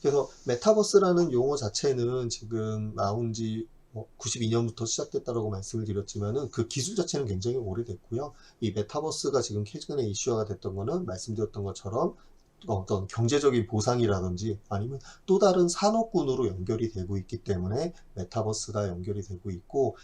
그래서 메타버스라는 용어 자체는 지금 나온 지 92년부터 시작됐다고 말씀을 드렸지만은, 그 기술 자체는 굉장히 오래됐고요. 이 메타버스가 지금 최근에 이슈화가 됐던 거는 말씀드렸던 것처럼 어떤 경제적인 보상이라든지 아니면 또 다른 산업군으로 연결이 되고 있기 때문에 메타버스가 연결이 되고 있고,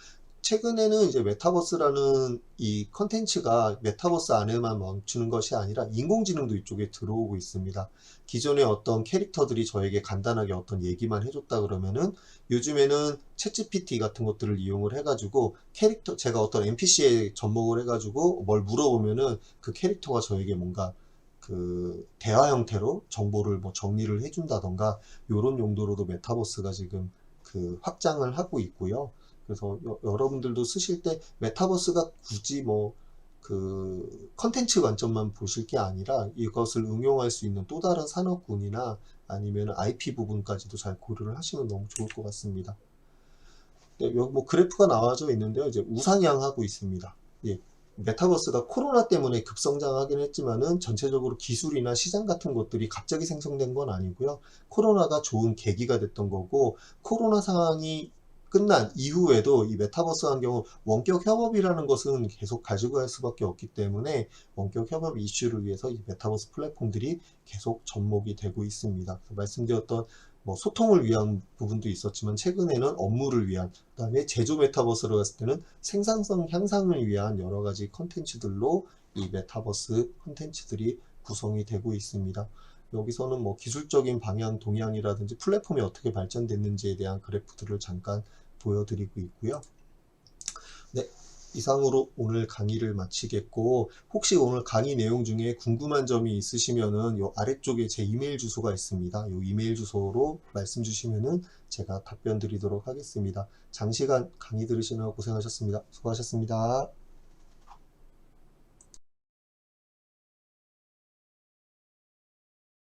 최근에는 이제 메타버스라는 이 컨텐츠가 메타버스 안에만 멈추는 것이 아니라 인공지능도 이쪽에 들어오고 있습니다. 기존에 어떤 캐릭터들이 저에게 간단하게 어떤 얘기만 해줬다 그러면은, 요즘에는 챗GPT 같은 것들을 이용을 해가지고 제가 어떤 NPC에 접목을 해가지고 뭘 물어보면은 그 캐릭터가 저에게 뭔가 그 대화 형태로 정보를 뭐 정리를 해준다던가, 이런 용도로도 메타버스가 지금 그 확장을 하고 있고요. 그래서 여러분들도 쓰실 때 메타버스가 굳이 뭐 그 컨텐츠 관점만 보실 게 아니라, 이것을 응용할 수 있는 또 다른 산업군이나 아니면 IP 부분까지도 잘 고려를 하시면 너무 좋을 것 같습니다. 네, 여기 뭐 그래프가 나와져 있는데요. 이제 우상향하고 있습니다. 예, 메타버스가 코로나 때문에 급성장하긴 했지만은 전체적으로 기술이나 시장 같은 것들이 갑자기 생성된 건 아니고요. 코로나가 좋은 계기가 됐던 거고, 코로나 상황이 끝난 이후에도 이 메타버스 환경은 원격 협업이라는 것은 계속 가지고 갈 수밖에 없기 때문에, 원격 협업 이슈를 위해서 이 메타버스 플랫폼들이 계속 접목이 되고 있습니다. 말씀드렸던 뭐 소통을 위한 부분도 있었지만, 최근에는 업무를 위한, 그다음에 제조 메타버스로 갔을 때는 생산성 향상을 위한 여러 가지 컨텐츠들로 이 메타버스 컨텐츠들이 구성이 되고 있습니다. 여기서는 뭐 기술적인 방향 동향이라든지 플랫폼이 어떻게 발전됐는지에 대한 그래프들을 잠깐 보여드리고 있고요. 네, 이상으로 오늘 강의를 마치겠고, 혹시 오늘 강의 내용 중에 궁금한 점이 있으시면은 요 아래쪽에 제 이메일 주소가 있습니다. 요 이메일 주소로 말씀 주시면은 제가 답변 드리도록 하겠습니다. 장시간 강의 들으시느라 고생하셨습니다. 수고하셨습니다.